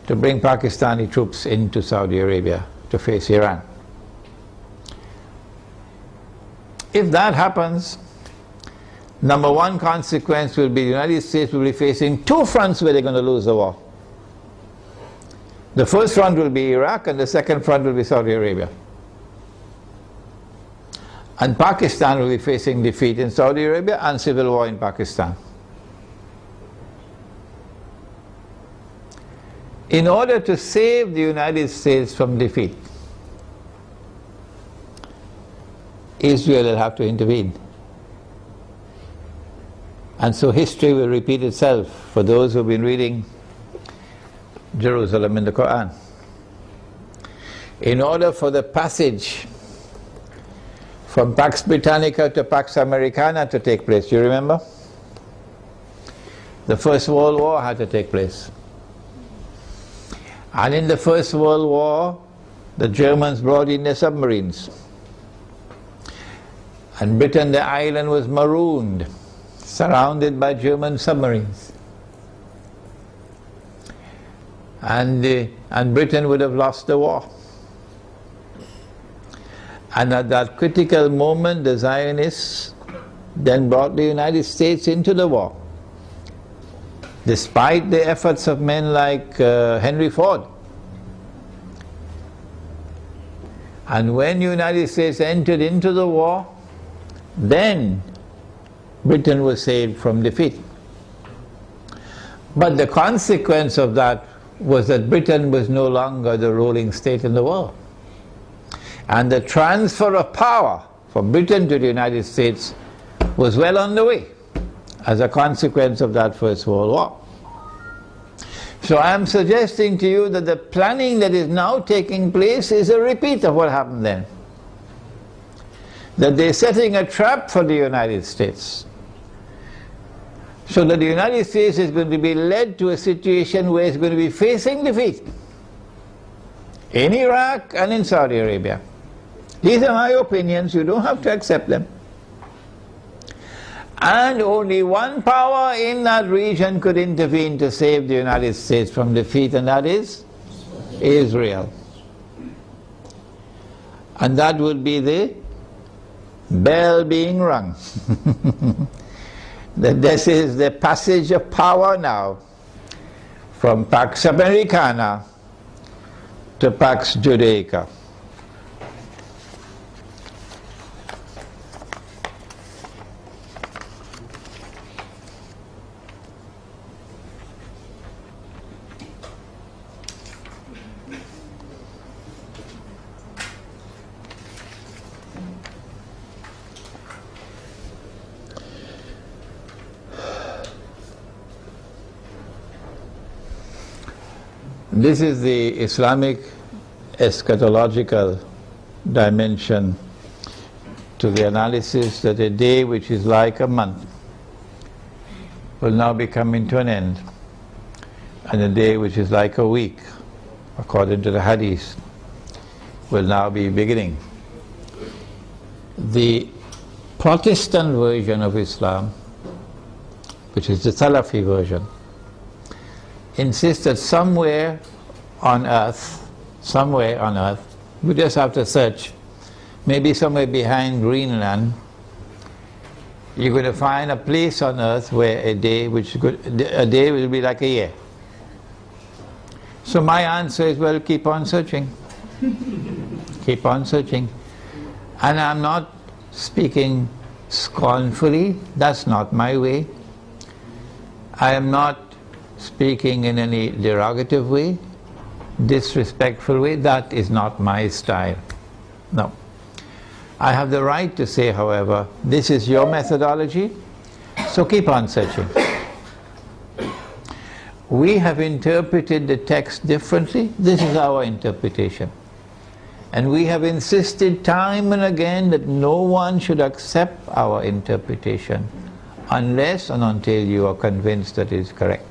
to bring Pakistani troops into Saudi Arabia to face Iran. If that happens, number one consequence will be the United States will be facing two fronts where they're going to lose the war. The first front will be Iraq, and the second front will be Saudi Arabia. And Pakistan will be facing defeat in Saudi Arabia and civil war in Pakistan. In order to save the United States from defeat, Israel will have to intervene. And so history will repeat itself for those who have been reading Jerusalem in the Quran. In order for the passage from Pax Britannica to Pax Americana to take place, you remember? The First World War had to take place. And in the First World War, the Germans brought in their submarines. And Britain, the island, was marooned, surrounded by German submarines. And Britain would have lost the war. And at that critical moment, the Zionists then brought the United States into the war, despite the efforts of men like Henry Ford. And when the United States entered into the war, then Britain was saved from defeat. But the consequence of that was that Britain was no longer the ruling state in the world. And the transfer of power from Britain to the United States was well on the way as a consequence of that First World War. So I am suggesting to you that the planning that is now taking place is a repeat of what happened then. That they're setting a trap for the United States, so that the United States is going to be led to a situation where it's going to be facing defeat in Iraq and in Saudi Arabia. These are my opinions, you don't have to accept them. And only one power in that region could intervene to save the United States from defeat, and that is Israel. And that would be the bell being rung. That this is the passage of power now from Pax Americana to Pax Judaica. This is the Islamic eschatological dimension to the analysis that a day which is like a month will now be coming to an end. and a day which is like a week, according to the hadith, will now be beginning. The Protestant version of Islam, which is the Salafi version, insists that somewhere on earth, we just have to search, maybe somewhere behind Greenland, you're going to find a place on earth where a day will be like a year. So my answer is, well, keep on searching. Keep on searching. And I'm not speaking scornfully, that's not my way. I am not speaking in any derogative way, disrespectful way, that is not my style. No. I have the right to say, however, this is your methodology, so keep on searching. We have interpreted the text differently, this is our interpretation. And we have insisted time and again that no one should accept our interpretation unless and until you are convinced that it is correct.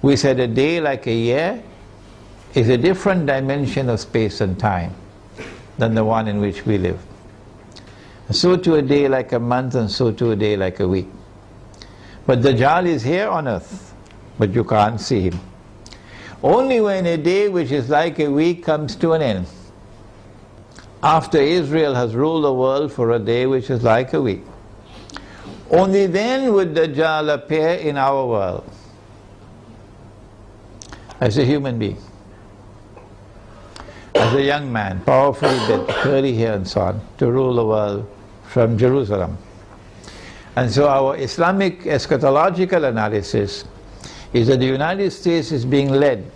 We said a day like a year is a different dimension of space and time than the one in which we live. So too a day like a month, and so too a day like a week. But Dajjal is here on earth, but you can't see him. Only when a day which is like a week comes to an end, after Israel has ruled the world for a day which is like a week, only then would Dajjal appear in our world as a human being, as a young man, powerfully built, curly hair and so on, to rule the world from Jerusalem. And so our Islamic eschatological analysis is that the United States is being led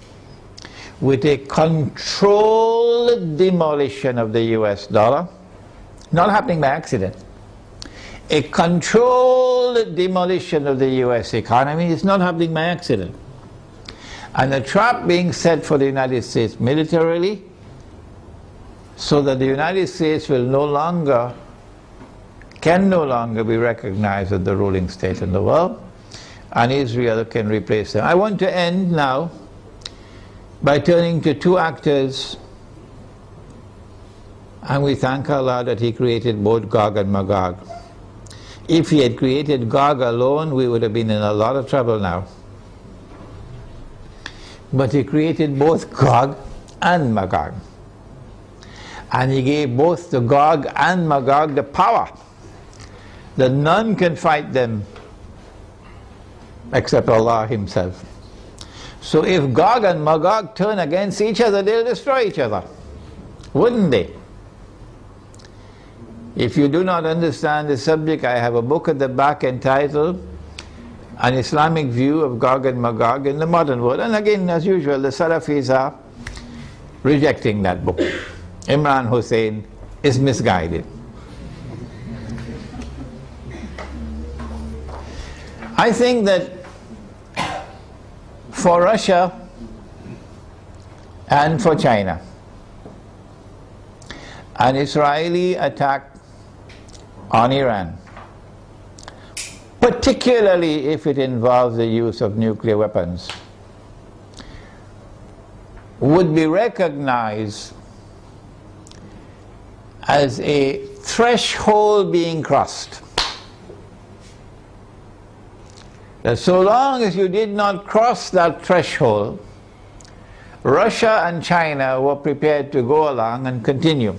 with a controlled demolition of the US dollar, not happening by accident. A controlled demolition of the US economy is not happening by accident. And a trap being set for the United States militarily, so that the United States will can no longer be recognized as the ruling state in the world, and Israel can replace them. I want to end now by turning to two actors, and we thank Allah that He created both Gog and Magog. If He had created Gog alone, we would have been in a lot of trouble now. But He created both Gog and Magog. And He gave both the Gog and Magog the power that none can fight them except Allah Himself. So if Gog and Magog turn against each other, they'll destroy each other, wouldn't they? If you do not understand the subject, I have a book at the back entitled An Islamic View of Gog and Magog in the Modern World. And again, as usual, the Salafis are rejecting that book. Imran Hosein is misguided. I think that for Russia and for China, an Israeli attack on Iran, particularly if it involves the use of nuclear weapons, would be recognized as a threshold being crossed. That so long as you did not cross that threshold, Russia and China were prepared to go along and continue.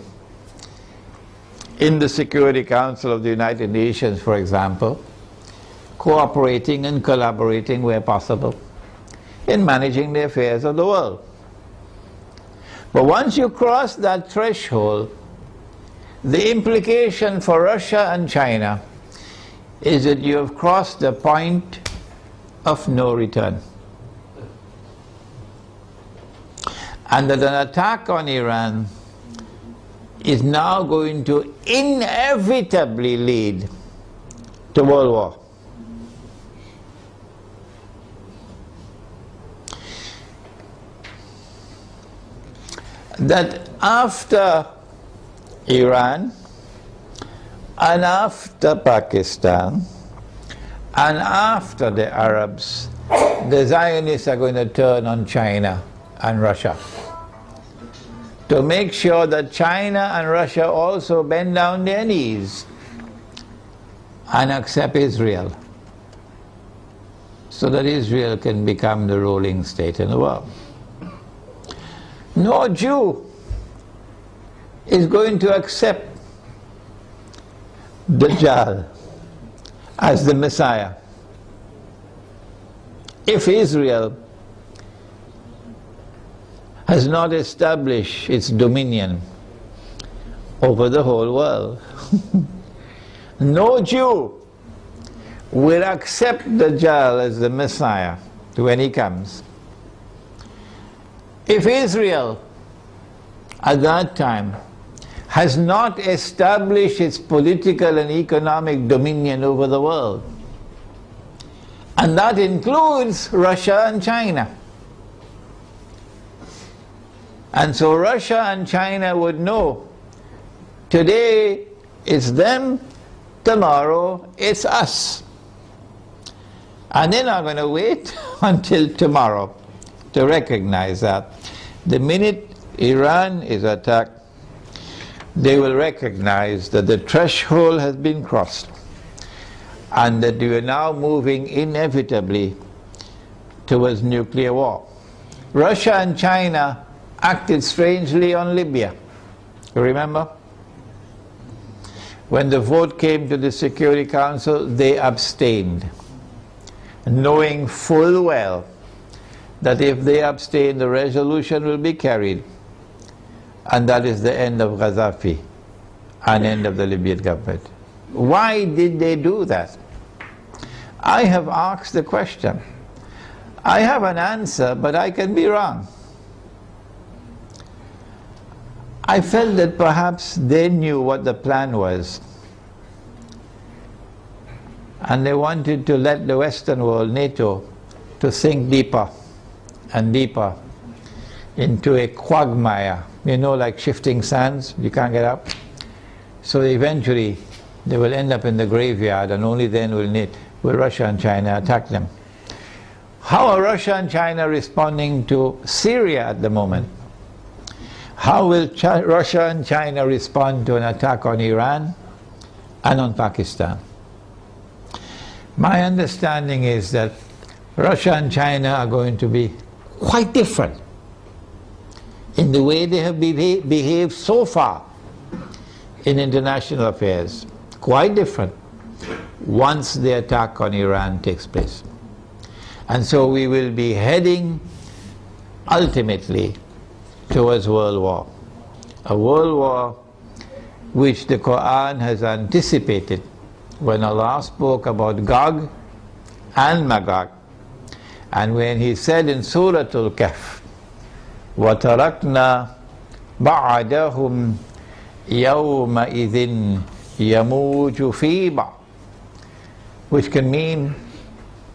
In the Security Council of the United Nations, for example, cooperating and collaborating where possible in managing the affairs of the world. But once you cross that threshold, the implication for Russia and China is that you have crossed the point of no return. And that an attack on Iran is now going to inevitably lead to world war. That after Iran and after Pakistan and after the Arabs the Zionists are going to turn on China and Russia to make sure that China and Russia also bend down their knees and accept Israel, so that Israel can become the ruling state in the world. No Jew is going to accept Dajjal as the Messiah if Israel has not established its dominion over the whole world. No Jew will accept Dajjal as the Messiah when he comes if Israel at that time has not established its political and economic dominion over the world. And that includes Russia and China. And so Russia and China would know, today it's them, tomorrow it's us. And they're not going to wait until tomorrow to recognize that. The minute Iran is attacked, they will recognize that the threshold has been crossed and that we are now moving inevitably towards nuclear war. Russia and China acted strangely on Libya. You remember? When the vote came to the Security Council, they abstained, knowing full well that if they abstain, the resolution will be carried. And that is the end of Gaddafi and end of the Libyan government. Why did they do that? I have asked the question. I have an answer, but I can be wrong. I felt that perhaps they knew what the plan was, and they wanted to let the Western world, NATO, to sink deeper and deeper into a quagmire, you know, like shifting sands, you can't get up. So eventually they will end up in the graveyard, and only then will Russia and China attack them. How are Russia and China responding to Syria at the moment? How will Russia and China respond to an attack on Iran and on Pakistan? My understanding is that Russia and China are going to be quite different in the way they have behaved so far in international affairs. Quite different once the attack on Iran takes place. And so we will be heading ultimately towards world war. A world war which the Quran has anticipated when Allah spoke about Gog and Magog, and when He said in Surah Al-Kahf, وَتَرَكْنَا بَعْدَهُمْ يَوْمَئِذٍ يَمُوجُ فِي بَعْضٍ, which can mean,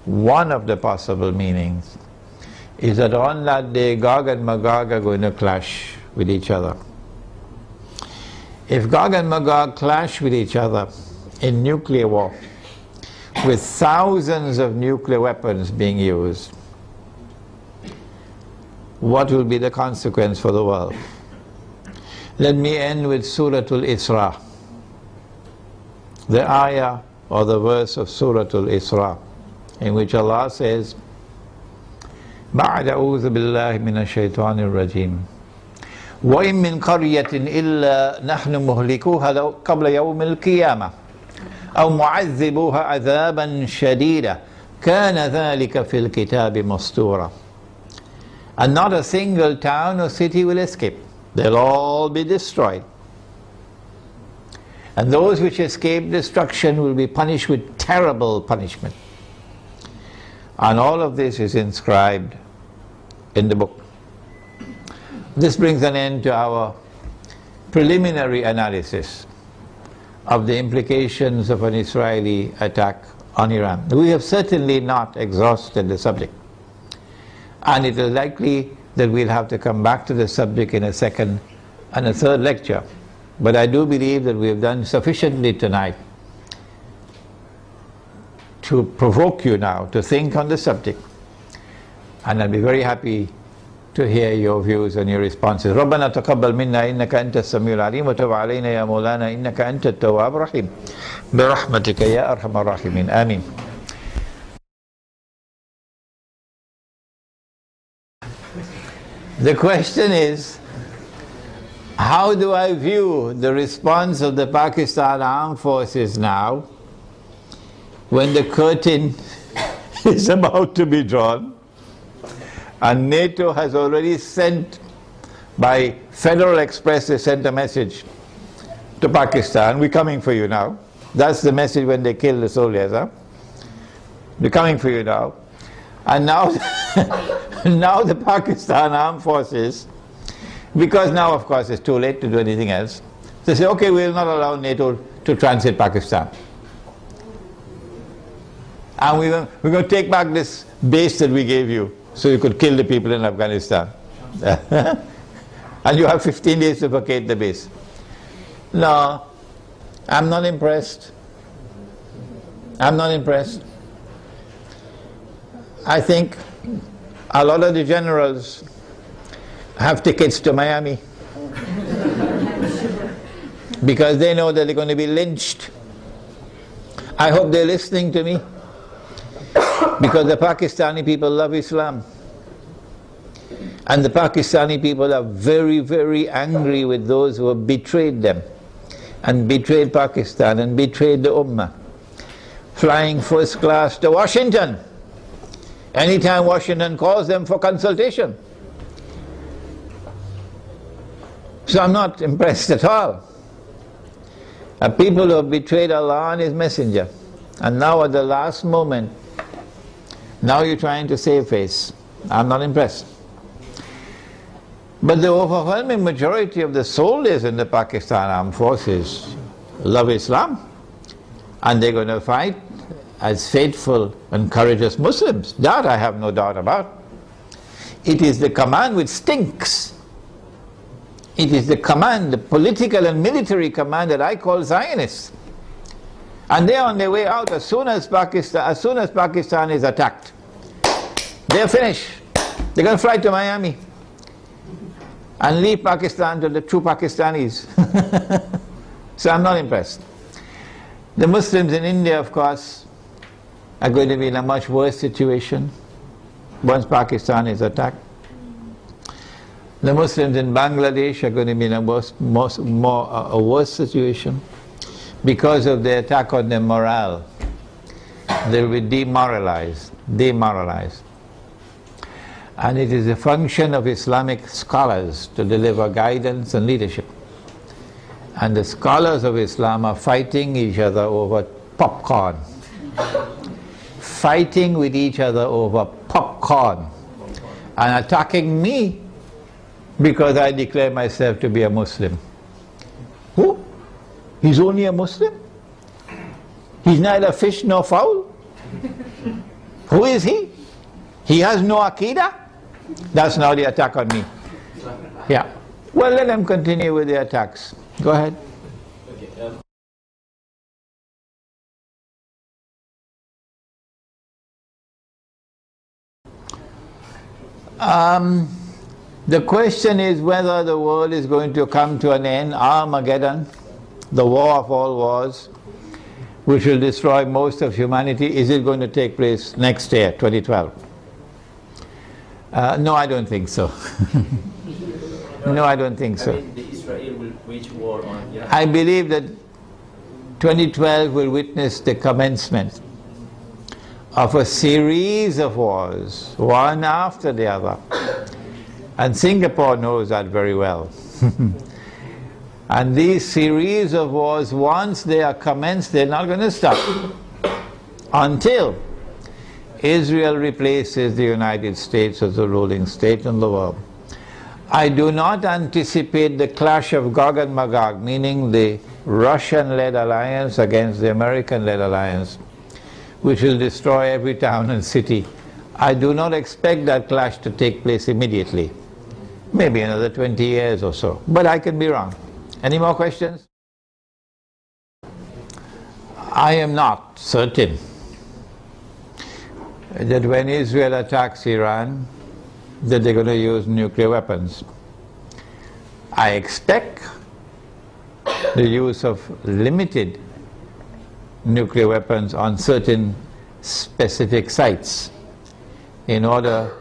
one of the possible meanings is that on that day Gog and Magog are going to clash with each other. If Gog and Magog clash with each other in nuclear war, with thousands of nuclear weapons being used, what will be the consequence for the world? Let me end with Surah Al-Isra, the ayah or the verse of Surah Al-Isra, in which Allah says, بعد أعوذ بالله من الشيطان الرجيم وإن من قرية إلا نحن مهلكوها قبل يوم القيامة أو معذبوها عذابا شديدا كان ذلك في الكتاب مسطورا. And not a single town or city will escape. They'll all be destroyed. And those which escape destruction will be punished with terrible punishment. And all of this is inscribed in the book. This brings an end to our preliminary analysis of the implications of an Israeli attack on Iran. We have certainly not exhausted the subject, and it is likely that we'll have to come back to the subject in a second and a third lecture. But I do believe that we have done sufficiently tonight to provoke you now to think on the subject And I'll be very happy to hear your views and your responses. ربنا تقبل منا إنك أنت السميع العليم وتب علينا يا مولانا إنك أنت التواب الرحيم برحمتك يا أرحم الراحمين آمين. The question is, how do I view the response of the Pakistan Armed Forces now when the curtain is about to be drawn and NATO has already sent, by Federal Express, they sent a message to Pakistan, we're coming for you now. That's the message when they kill the soldiers, huh? We're coming for you now. And now, now the Pakistan Armed Forces, because now of course it's too late to do anything else, they say, okay, we will not allow NATO to transit Pakistan. And we're going to take back this base that we gave you so you could kill the people in Afghanistan. And you have 15 days to vacate the base. No, I'm not impressed. I'm not impressed. I think a lot of the generals have tickets to Miami because they know that they're going to be lynched. I hope they're listening to me, because the Pakistani people love Islam. And the Pakistani people are very, very angry with those who have betrayed them and betrayed Pakistan and betrayed the Ummah. Flying first class to Washington anytime Washington calls them for consultation. So I'm not impressed at all. People who have betrayed Allah and His Messenger, and now at the last moment, now you're trying to save face. I'm not impressed. But the overwhelming majority of the soldiers in the Pakistan Armed Forces love Islam, and they're going to fight as faithful and courageous Muslims. That I have no doubt about. It is the command which stinks. It is the command, the political and military command, that I call Zionists. And they're on their way out as soon as Pakistan is attacked. They're finished. They're going to fly to Miami and leave Pakistan to the true Pakistanis. So I'm not impressed. The Muslims in India, of course, are going to be in a much worse situation once Pakistan is attacked. The Muslims in Bangladesh are going to be in a worse situation because of the attack on their morale. They will be demoralized. And it is a function of Islamic scholars to deliver guidance and leadership. And the scholars of Islam are fighting each other over popcorn. Fighting with each other over popcorn. And attacking me because I declare myself to be a Muslim. Who? He's only a Muslim? He's neither fish nor fowl? Who is he? He has no Aqidah? That's now the attack on me. Yeah. Well, let them continue with the attacks. Go ahead. The question is whether the world is going to come to an end, Armageddon, the war of all wars, which will destroy most of humanity. Is it going to take place next year, 2012? No, I don't think so. No, I don't think so. I mean, Israel will wage war on Iran. I believe that 2012 will witness the commencement of a series of wars, one after the other. And Singapore knows that very well. And these series of wars, once they are commenced, they're not going to stop until Israel replaces the United States as the ruling state in the world. I do not anticipate the clash of Gog and Magog, meaning the Russian-led alliance against the American-led alliance, which will destroy every town and city. I do not expect that clash to take place immediately. Maybe another 20 years or so, but I can be wrong. Any more questions? I am not certain that when Israel attacks Iran, that they're going to use nuclear weapons. I expect the use of limited nuclear weapons on certain specific sites in order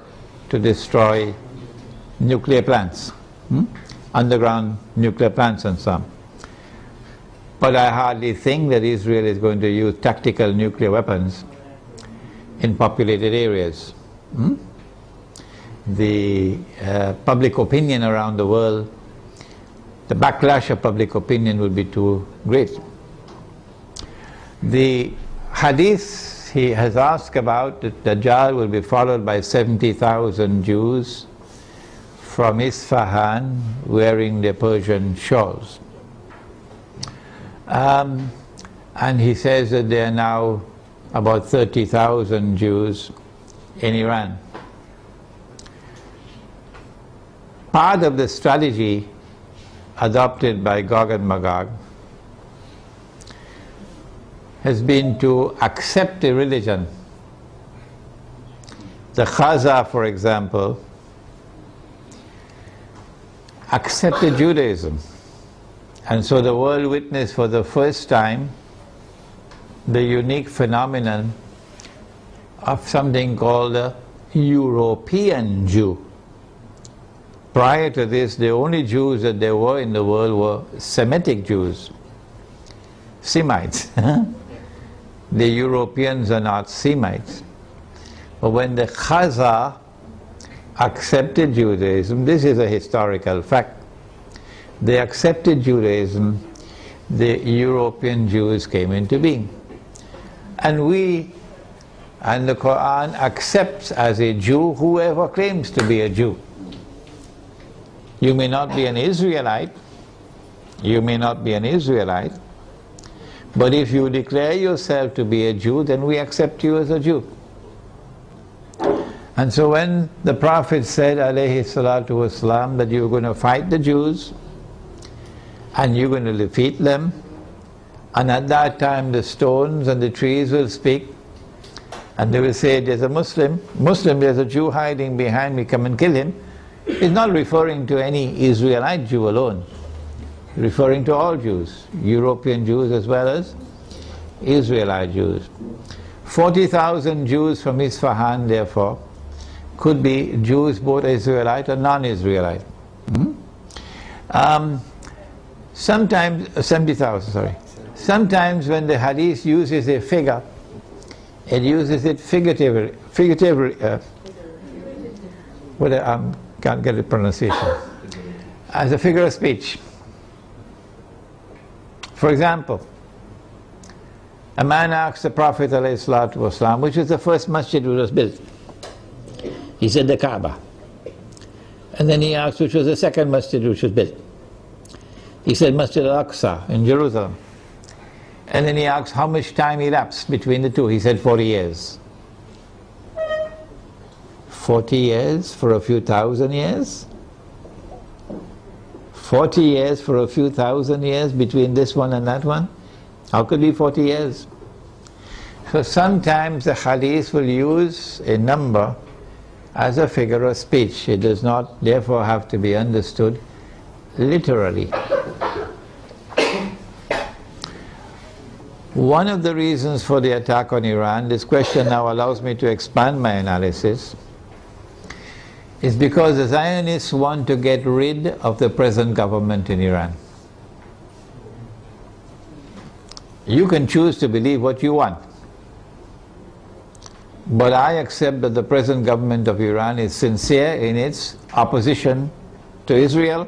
to destroy nuclear plants, underground nuclear plants and so on. But I hardly think that Israel is going to use tactical nuclear weapons in populated areas. The public opinion around the world, the backlash of public opinion will be too great. The hadith he has asked about, that Dajjal will be followed by 70,000 Jews from Isfahan wearing their Persian shawls. And he says that there are now about 30,000 Jews in Iran. Part of the strategy adopted by Gog and Magog has been to accept a religion. The Khaza, for example, accepted Judaism. And so the world witnessed for the first time the unique phenomenon of something called a European Jew. Prior to this, the only Jews that there were in the world were Semitic Jews, Semites. The Europeans are not Semites. But when the Khaza accepted Judaism, this is a historical fact, they accepted Judaism, the European Jews came into being. And the Quran accepts as a Jew whoever claims to be a Jew. You may not be an Israelite, but if you declare yourself to be a Jew, then we accept you as a Jew. And so when the Prophet said, alayhi salatu wasalam, that you're going to fight the Jews, and you're going to defeat them, and at that time the stones and the trees will speak, and they will say, there's a Muslim, there's a Jew hiding behind me, come and kill him. It's not referring to any Israelite Jew alone, referring to all Jews, European Jews as well as Israelite Jews. 40,000 Jews from Isfahan, therefore, could be Jews both Israelite and non-Israelite. Sometimes, 70,000, sorry. Sometimes when the hadith uses a figure, it uses it figuratively, can't get the pronunciation, as a figure of speech. For example, a man asked the Prophet ﷺ, which was the first masjid which was built. He said the Kaaba. And then he asked which was the second masjid which was built. He said Masjid al-Aqsa in Jerusalem. And then he asked how much time elapsed between the two. He said 40 years. 40 years for a few thousand years? 40 years for a few thousand years between this one and that one? How could it be 40 years? So sometimes the hadith will use a number as a figure of speech. It does not therefore have to be understood literally. One of the reasons for the attack on Iran, this question now allows me to expand my analysis, is because the Zionists want to get rid of the present government in Iran. You can choose to believe what you want, but I accept that the present government of Iran is sincere in its opposition to Israel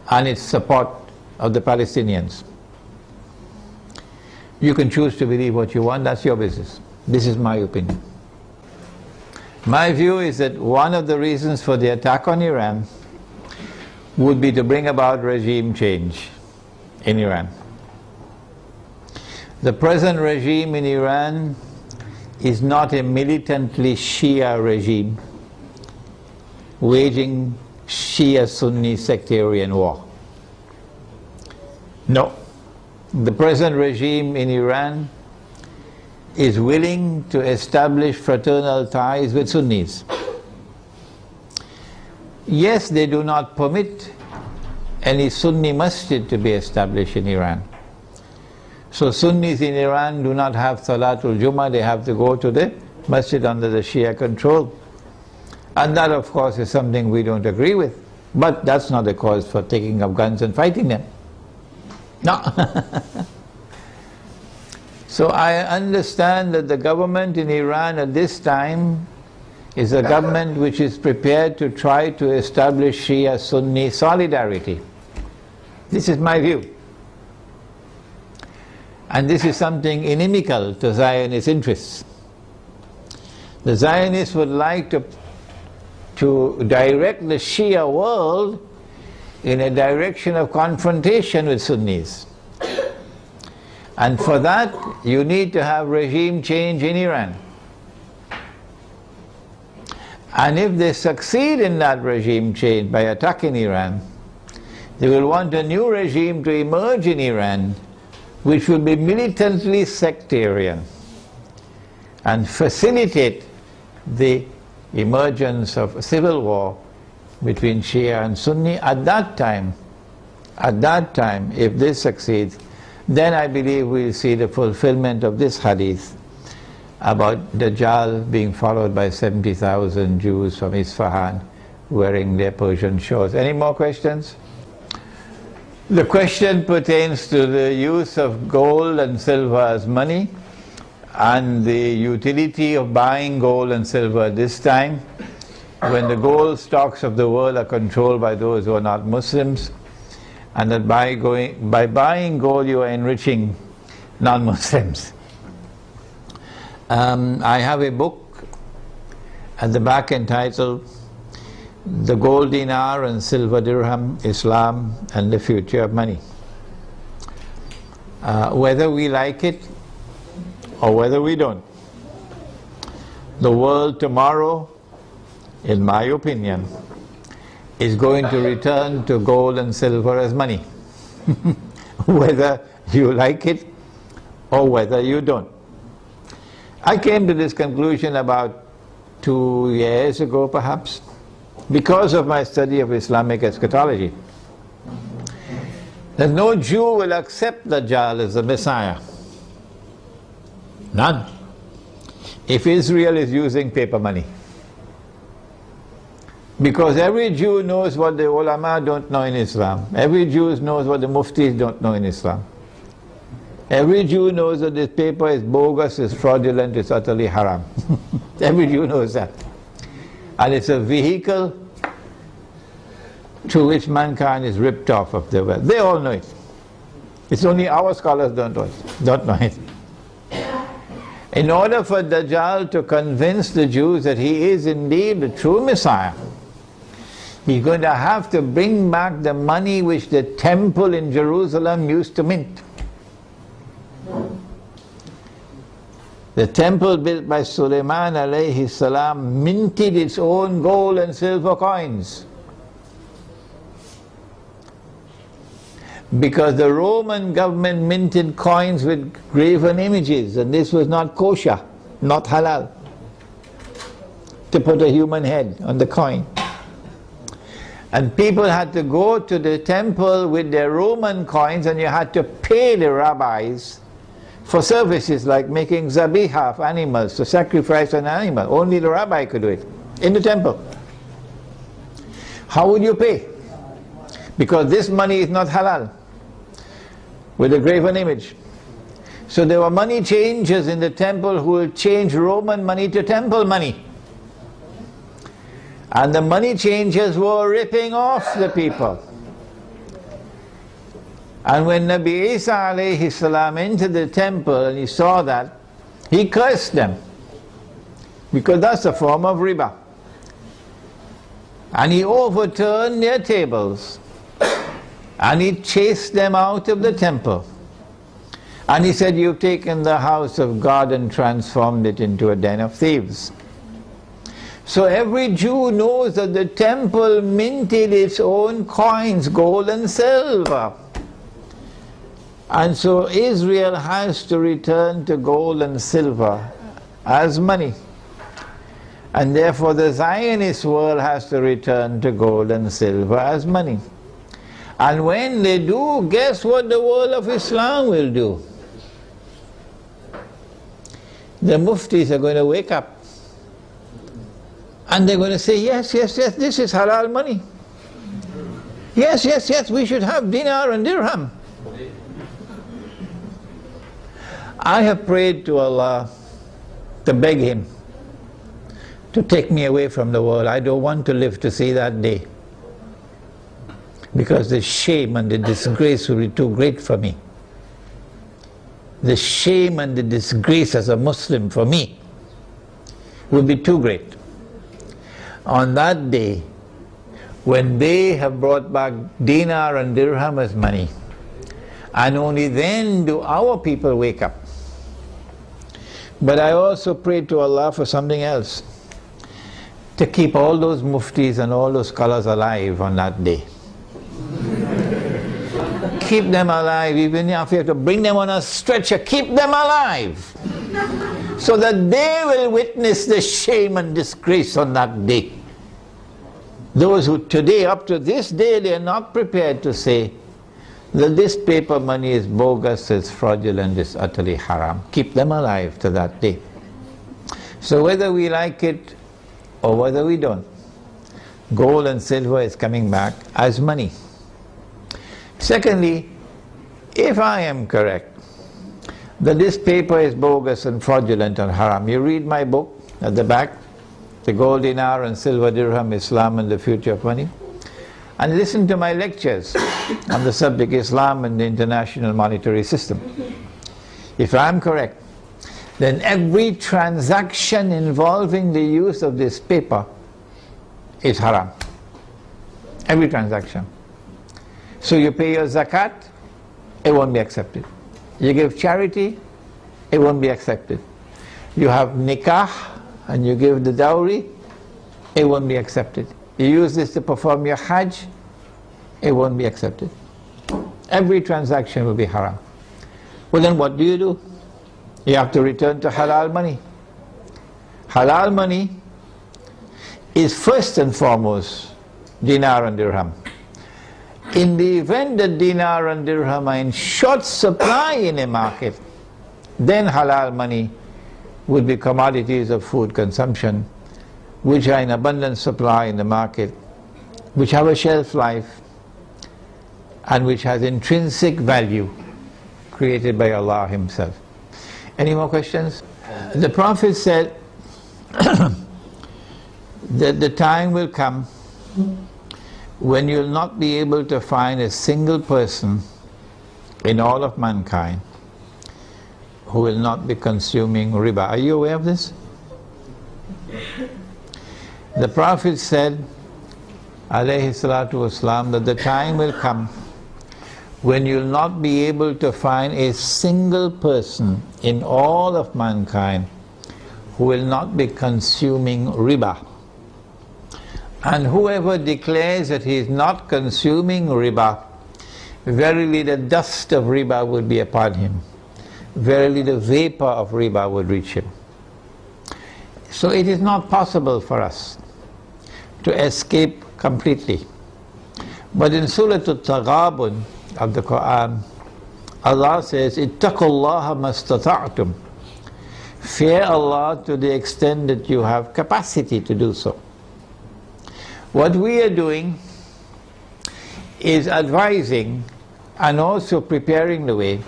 and its support of the Palestinians. You can choose to believe what you want, that's your business. This is my opinion. My view is that one of the reasons for the attack on Iran would be to bring about regime change in Iran. The present regime in Iran is not a militantly Shia regime waging Shia-Sunni sectarian war. No. The present regime in Iran is willing to establish fraternal ties with Sunnis. yes, they do not permit any Sunni masjid to be established in Iran. So Sunnis in Iran do not have Salatul Jummah, they have to go to the masjid under the Shia control. And that, of course, is something we don't agree with. But that's not a cause for taking up guns and fighting them. No. So I understand that the government in Iran at this time is a government which is prepared to try to establish Shia-Sunni solidarity. This is my view. And this is something inimical to Zionist interests. The Zionists would like to direct the Shia world in a direction of confrontation with Sunnis. And for that, you need to have regime change in Iran. And if they succeed in that regime change by attacking Iran, they will want a new regime to emerge in Iran, which will be militantly sectarian and facilitate the emergence of a civil war between Shia and Sunni. At that time, if this succeeds, then I believe we'll see the fulfillment of this hadith about Dajjal being followed by 70,000 Jews from Isfahan wearing their Persian shawls. Any more questions? The question pertains to the use of gold and silver as money and the utility of buying gold and silver at this time when the gold stocks of the world are controlled by those who are not Muslims, and that by buying gold you are enriching non-Muslims. I have a book at the back entitled The Gold Dinar and Silver Dirham, Islam and the Future of Money. Whether we like it or whether we don't, the world tomorrow, in my opinion, is going to return to gold and silver as money. Whether you like it or whether you don't. I came to this conclusion about 2 years ago perhaps, because of my study of Islamic eschatology, that no Jew will accept Dajjal as the Messiah. None. If Israel is using paper money. Because every Jew knows what the ulama don't know in Islam. Every Jew knows what the muftis don't know in Islam. Every Jew knows that this paper is bogus, is fraudulent, is utterly haram. Every Jew knows that. And it's a vehicle through which mankind is ripped off of their wealth. They all know it. It's only our scholars don't know it. In order for Dajjal to convince the Jews that he is indeed the true Messiah, he's going to have to bring back the money which the temple in Jerusalem used to mint. The temple built by Sulaiman alayhi salam minted its own gold and silver coins. Because the Roman government minted coins with graven images, and this was not kosher, not halal, to put a human head on the coin. And people had to go to the temple with their Roman coins, and you had to pay the rabbis for services like making zabiha of animals, to sacrifice an animal. Only the rabbi could do it, in the temple. How would you pay? Because this money is not halal, with a graven image. So there were money changers in the temple who will change Roman money to temple money. And the money changers were ripping off the people. And when Nabi Isa alayhi salam entered the temple and he saw that, he cursed them, because that's a form of riba. And he overturned their tables, and he chased them out of the temple. And he said, "You've taken the house of God and transformed it into a den of thieves." So every Jew knows that the temple minted its own coins, gold and silver. And so Israel has to return to gold and silver as money. And therefore the Zionist world has to return to gold and silver as money. And when they do, guess what the world of Islam will do? The muftis are going to wake up. And they're going to say, yes, yes, yes, this is halal money. Yes, yes, yes, we should have dinar and dirham. I have prayed to Allah to beg Him to take me away from the world. I don't want to live to see that day, because the shame and the disgrace will be too great for me. The shame and the disgrace as a Muslim for me will be too great. On that day, when they have brought back dinar and dirham as money, and only then do our people wake up. But I also prayed to Allah for something else, to keep all those muftis and all those scholars alive on that day. Keep them alive, even if you have to bring them on a stretcher, keep them alive, so that they will witness the shame and disgrace on that day. Those who today, up to this day, they are not prepared to say that this paper money is bogus, it's fraudulent, it's utterly haram. Keep them alive to that day. So whether we like it or whether we don't, gold and silver is coming back as money. Secondly, if I am correct that this paper is bogus and fraudulent and haram, you read my book at the back, The Gold Dinar and Silver Dirham, Islam and the Future of Money, and listen to my lectures on the subject Islam and the International Monetary System. If I'm correct, then every transaction involving the use of this paper is haram. Every transaction. So you pay your zakat, it won't be accepted. You give charity, it won't be accepted. You have nikah and you give the dowry, it won't be accepted. You use this to perform your hajj, it won't be accepted. Every transaction will be haram. Well then what do? You have to return to halal money. Halal money is first and foremost dinar and dirham. In the event that dinar and dirham are in short supply in a market, then halal money would be commodities of food consumption, which are in abundant supply in the market, which have a shelf life, and which has intrinsic value created by Allah Himself. Any more questions? The Prophet said that the time will come when you'll not be able to find a single person in all of mankind who will not be consuming riba. Are you aware of this? The Prophet said, alayhi salatu wasalam, that the time will come when you'll not be able to find a single person in all of mankind who will not be consuming riba. And whoever declares that he is not consuming riba, verily the dust of riba would be upon him. Verily the vapor of riba would reach him. So it is not possible for us to escape completely. But in Surah Al-Taghabun of the Quran, Allah says, ittaqullaha mastata'tum. Fear Allah to the extent that you have capacity to do so. What we are doing is advising and also preparing the way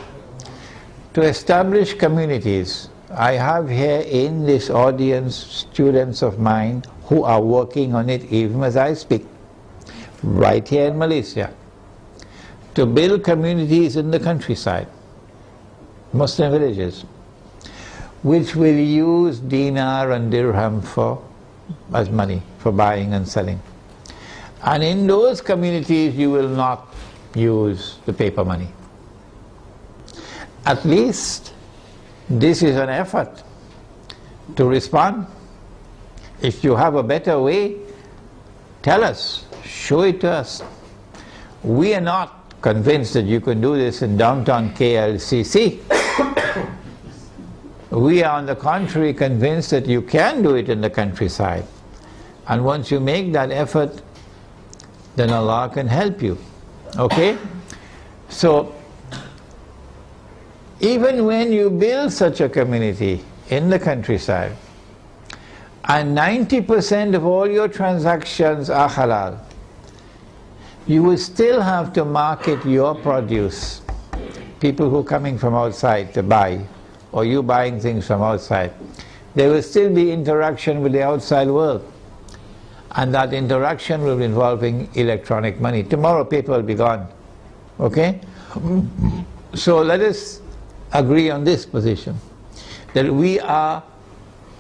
to establish communities. I have here in this audience students of mine who are working on it even as I speak, right here in Malaysia, to build communities in the countryside, Muslim villages, which will use dinar and dirham as money for buying and selling. And in those communities you will not use the paper money. At least this is an effort to respond. If you have a better way, tell us, show it to us. We are not convinced that you can do this in downtown KLCC. We are on the contrary convinced that you can do it in the countryside. And once you make that effort, then Allah can help you. Okay? So, even when you build such a community in the countryside, and 90% of all your transactions are halal, you will still have to market your produce. People who are coming from outside to buy, or you buying things from outside, there will still be interaction with the outside world. And that interaction will be involving electronic money. Tomorrow paper will be gone. Okay? So let us agree on this position, that we are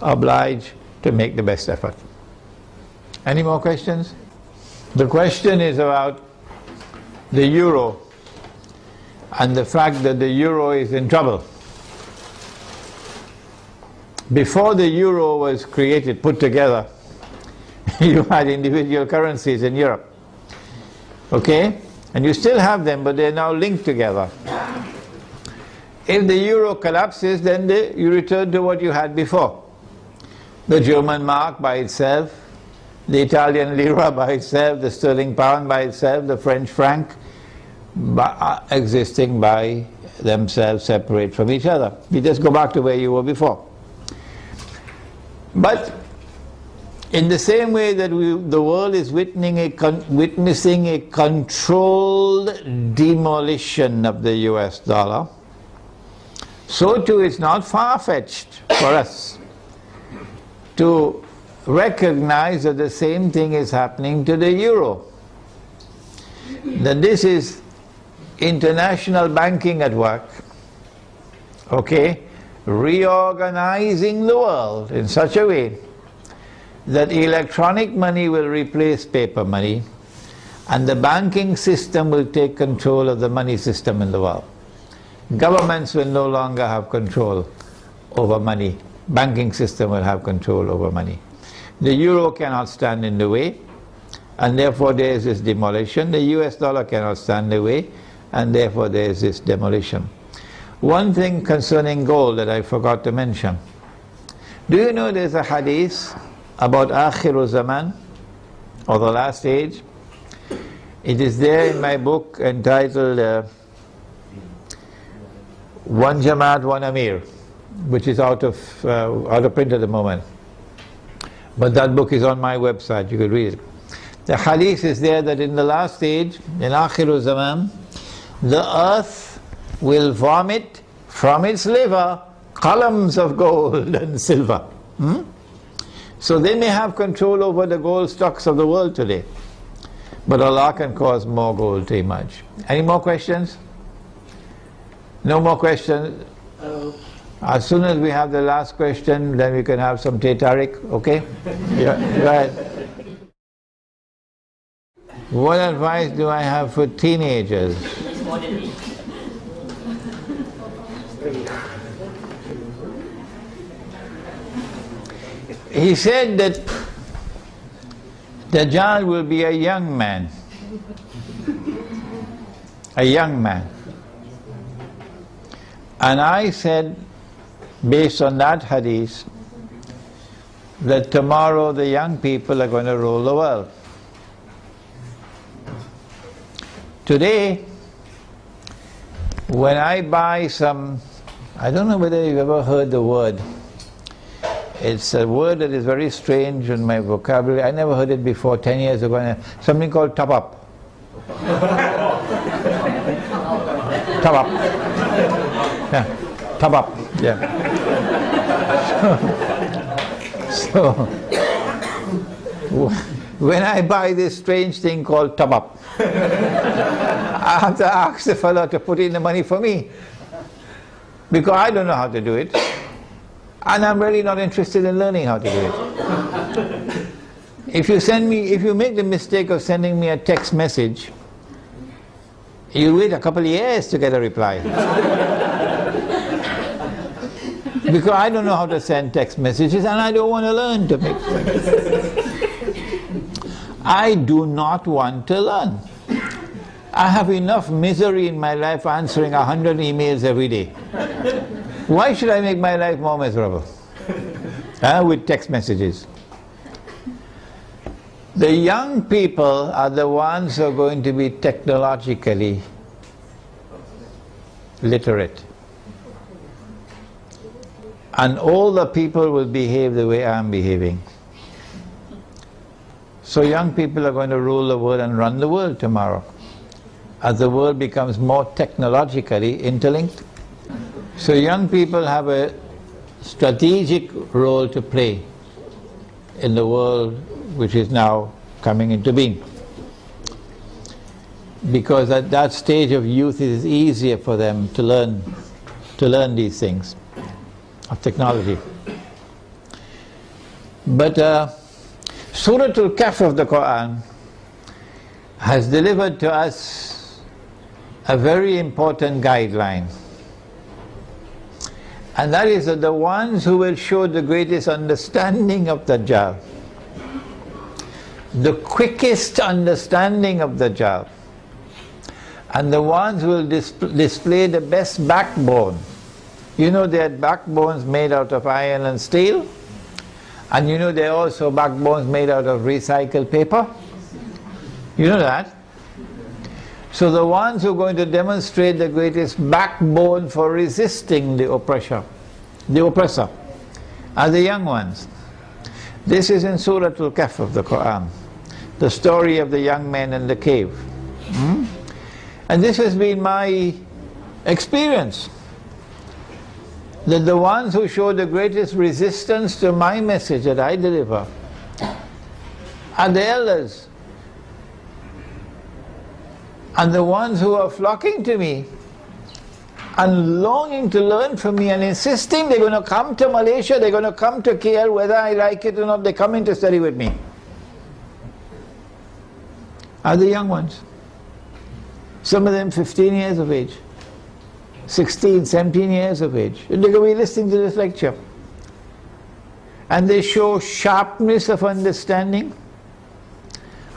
obliged to make the best effort. Any more questions? The question is about the euro and the fact that the euro is in trouble. Before the euro was created, put together, you had individual currencies in Europe. Okay? And you still have them, but they're now linked together. If the euro collapses, then you return to what you had before. The German mark by itself, the Italian lira by itself, the sterling pound by itself, the French franc existing by themselves, separate from each other. You just go back to where you were before. But in the same way that the world is witnessing a controlled demolition of the US dollar, so too it's not far-fetched for us to recognize that the same thing is happening to the euro. That this is international banking at work, okay, reorganizing the world in such a way that electronic money will replace paper money, and the banking system will take control of the money system in the world. Governments will no longer have control over money. Banking system will have control over money. The euro cannot stand in the way, and therefore there is this demolition. The US dollar cannot stand in the way, and therefore there is this demolition. One thing concerning gold that I forgot to mention. Do you know there's a hadith about Akhiru Zaman, or the last age? It is there in my book entitled One Jamaat, One Amir, which is out of print at the moment. But that book is on my website, you could read it. The hadith is there that in the last stage, in Akhiru Zaman, the earth will vomit from its liver columns of gold and silver. So they may have control over the gold stocks of the world today, but Allah can cause more gold to emerge. Any more questions? No more questions? As soon as we have the last question, then we can have some Tariq, okay? Yeah, go ahead. What advice do I have for teenagers? He said that Dajjal will be a young man. A young man. And I said, based on that hadith, that tomorrow the young people are going to rule the world. Today, when I buy some, I don't know whether you've ever heard the word. It's a word that is very strange in my vocabulary. I never heard it before 10 years ago. Something called top up. Top up. Yeah. Top up. Yeah. So when I buy this strange thing called top up, I have to ask the fellow to put in the money for me, because I don't know how to do it. And I'm really not interested in learning how to do it. If you make the mistake of sending me a text message, you wait a couple of years to get a reply. Because I don't know how to send text messages, and I don't want to learn to make I do not want to learn. I have enough misery in my life answering 100 emails every day. Why should I make my life more miserable? With text messages. The young people are the ones who are going to be technologically literate. And all the people will behave the way I'm behaving. So young people are going to rule the world and run the world tomorrow, as the world becomes more technologically interlinked. So young people have a strategic role to play in the world which is now coming into being. Because at that stage of youth it is easier for them to learn these things of technology. But Surah Al-Kahf of the Quran has delivered to us a very important guideline. And that is that the ones who will show the greatest understanding of Dajjal, the quickest understanding of Dajjal, and the ones who will display the best backbone. You know, they had backbones made out of iron and steel, and you know there are also backbones made out of recycled paper. You know that? So the ones who are going to demonstrate the greatest backbone for resisting the oppressor are the young ones. This is in Surah Al-Kahf of the Quran, the story of the young men in the cave. And this has been my experience, that the ones who show the greatest resistance to my message that I deliver are the elders, and the ones who are flocking to me and longing to learn from me and insisting they're going to come to Malaysia, they're going to come to KL, whether I like it or not, they're coming to study with me, are the young ones. Some of them 15 years of age, 16, 17 years of age. And they're going to be listening to this lecture. And they show sharpness of understanding,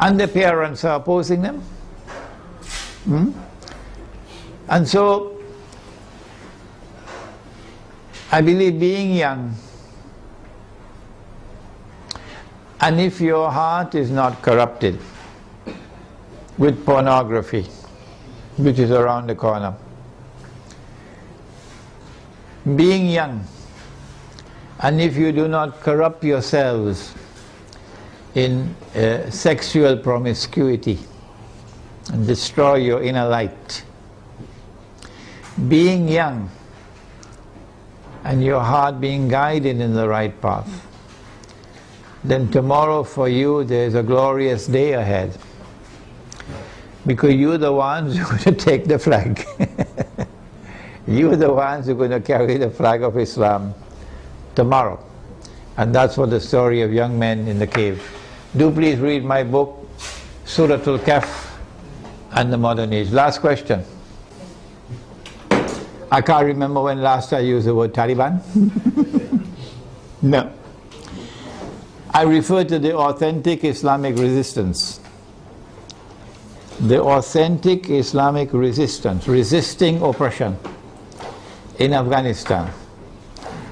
and their parents are opposing them. And so, I believe being young, and if your heart is not corrupted with pornography, which is around the corner, being young, and if you do not corrupt yourselves in sexual promiscuity and destroy your inner light, being young and your heart being guided in the right path, then tomorrow for you there is a glorious day ahead, because you're the ones who are going to take the flag. You're the ones who are going to carry the flag of Islam tomorrow. And that's what the story of young men in the cave. Do please read my book, Surah Al-Kahf and the Modern Age. Last question. I can't remember when last I used the word Taliban. No. I refer to the authentic Islamic resistance. The authentic Islamic resistance, resisting oppression in Afghanistan,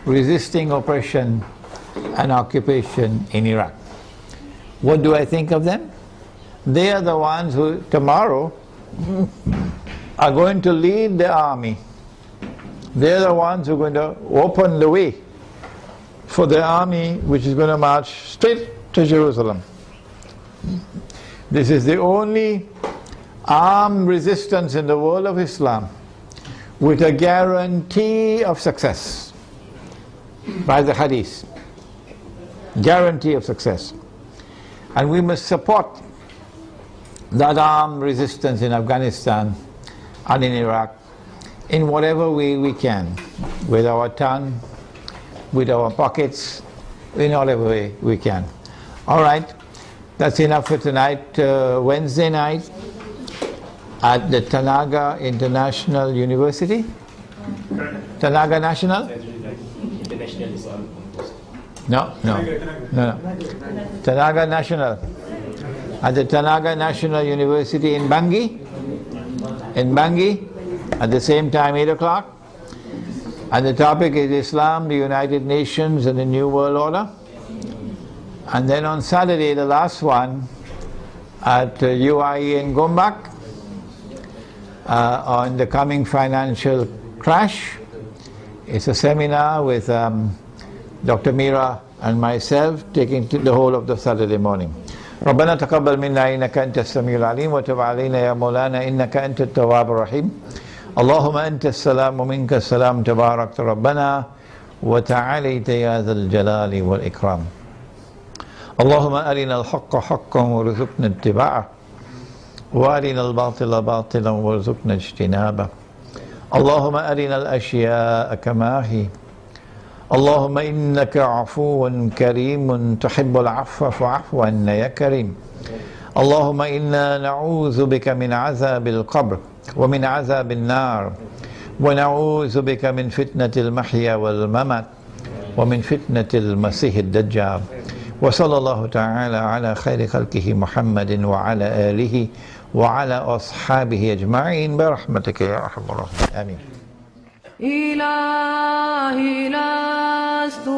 resisting oppression and occupation in Iraq. What do I think of them? They are the ones who tomorrow are going to lead the army. They are the ones who are going to open the way for the army which is going to march straight to Jerusalem. This is the only armed resistance in the world of Islam with a guarantee of success by the hadith. Guarantee of success. And we must support that armed resistance in Afghanistan and in Iraq in whatever way we can, with our tongue, with our pockets, in whatever way we can. All right, that's enough for tonight. Wednesday night at the Tanaga International University. Tanaga National? International is on. No. Tanaga National. At the Tanaga National University in Bangi. In Bangi, at the same time, 8 o'clock. And the topic is Islam, the United Nations and the New World Order. And then on Saturday, the last one, at UIE in Gombak, on the coming financial crash. It's a seminar with Dr. Mira and myself taking the whole of the Saturday morning. ربنا تقبل منا إنك أنت السميع العليم وتب علينا يا مولانا إنك أنت التواب الرحيم اللهم أنت السلام ومنك السلام تبارك ربنا وتعاليت يا ذا الجلال والإكرام اللهم أرنا الحق حقا وارزقنا اتباعه وأرنا الباطل باطلا وارزقنا اجتنابه اللهم أرنا الأشياء كما هي اللهم إنك عفو كريم تحب العفو فاعف عنا يا كريم اللهم إنا نعوذ بك من عذاب القبر ومن عذاب النار ونعوذ بك من فتنة المحيا والممات ومن فتنة المسيح الدجال وصلى الله تعالى على خير خلقه محمد وعلى آله وعلى أصحابه أجمعين برحمتك يا أرحم الراحمين آمين. إلهي لست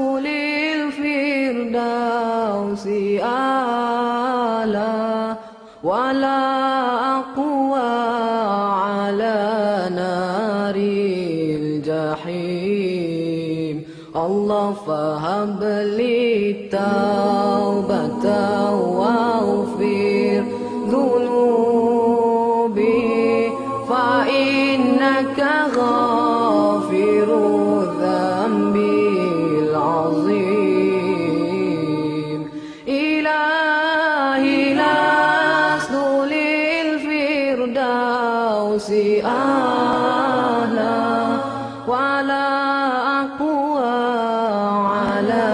للفردوس أعلى ولا أقوى على نار الجحيم الله فهب لي توبة واغفر ذنوبي فإنك غافر الذنب العظيم إلهي لست للفردوس أعلى ولا أقوى على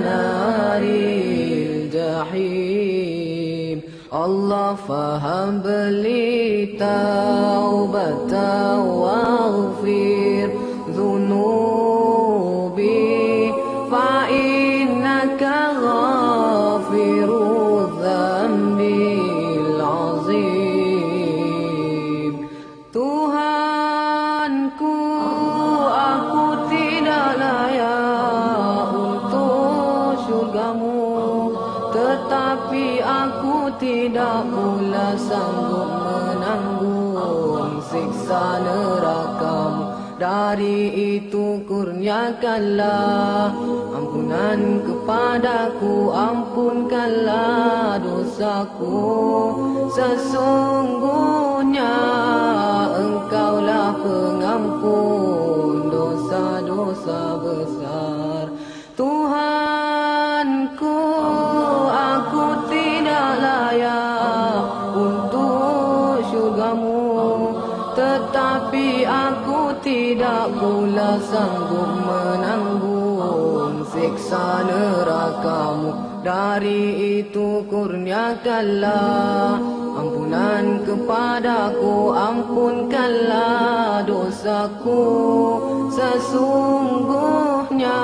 نار الجحيم الله فهب لي توبة واغفر ذنوبي فإنك غافر الذنب العظيم Tuhanku aku tidak layak untuk syurgamu tetapi aku tidak pula sanggup menanggung siksa nerakamu dari itu kurniakanlah ampunan kepadaku ampunkanlah dosaku sesungguhnya engkaulah pengampun dosa-dosa besar Tuhanku aku tidak layak untuk syurgamu tetapi aku tidak pula sanggup menanggung siksa nerakamu dari itu kurniakanlah ampunan kepadaku ampunkanlah dosaku sesungguhnya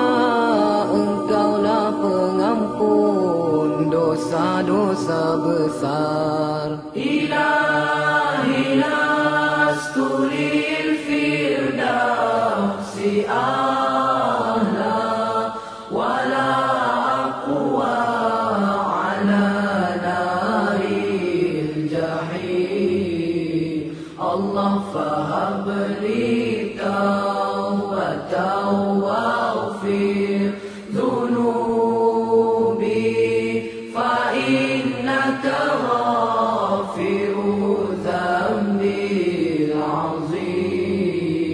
engkaulah pengampun dosa-dosa besar Ilahi lastu lil firdausi a'la wala aqwa ala naril jahim Allah fahab li tawbatan waghfir dhunubi fa innaka ghafiru dhanbil azim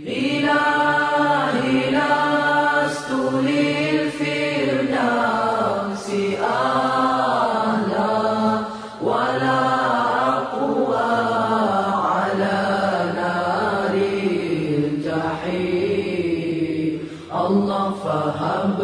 ilahi lastu lil firdausi a'la wala aqwa ala naril jahim Allah fahab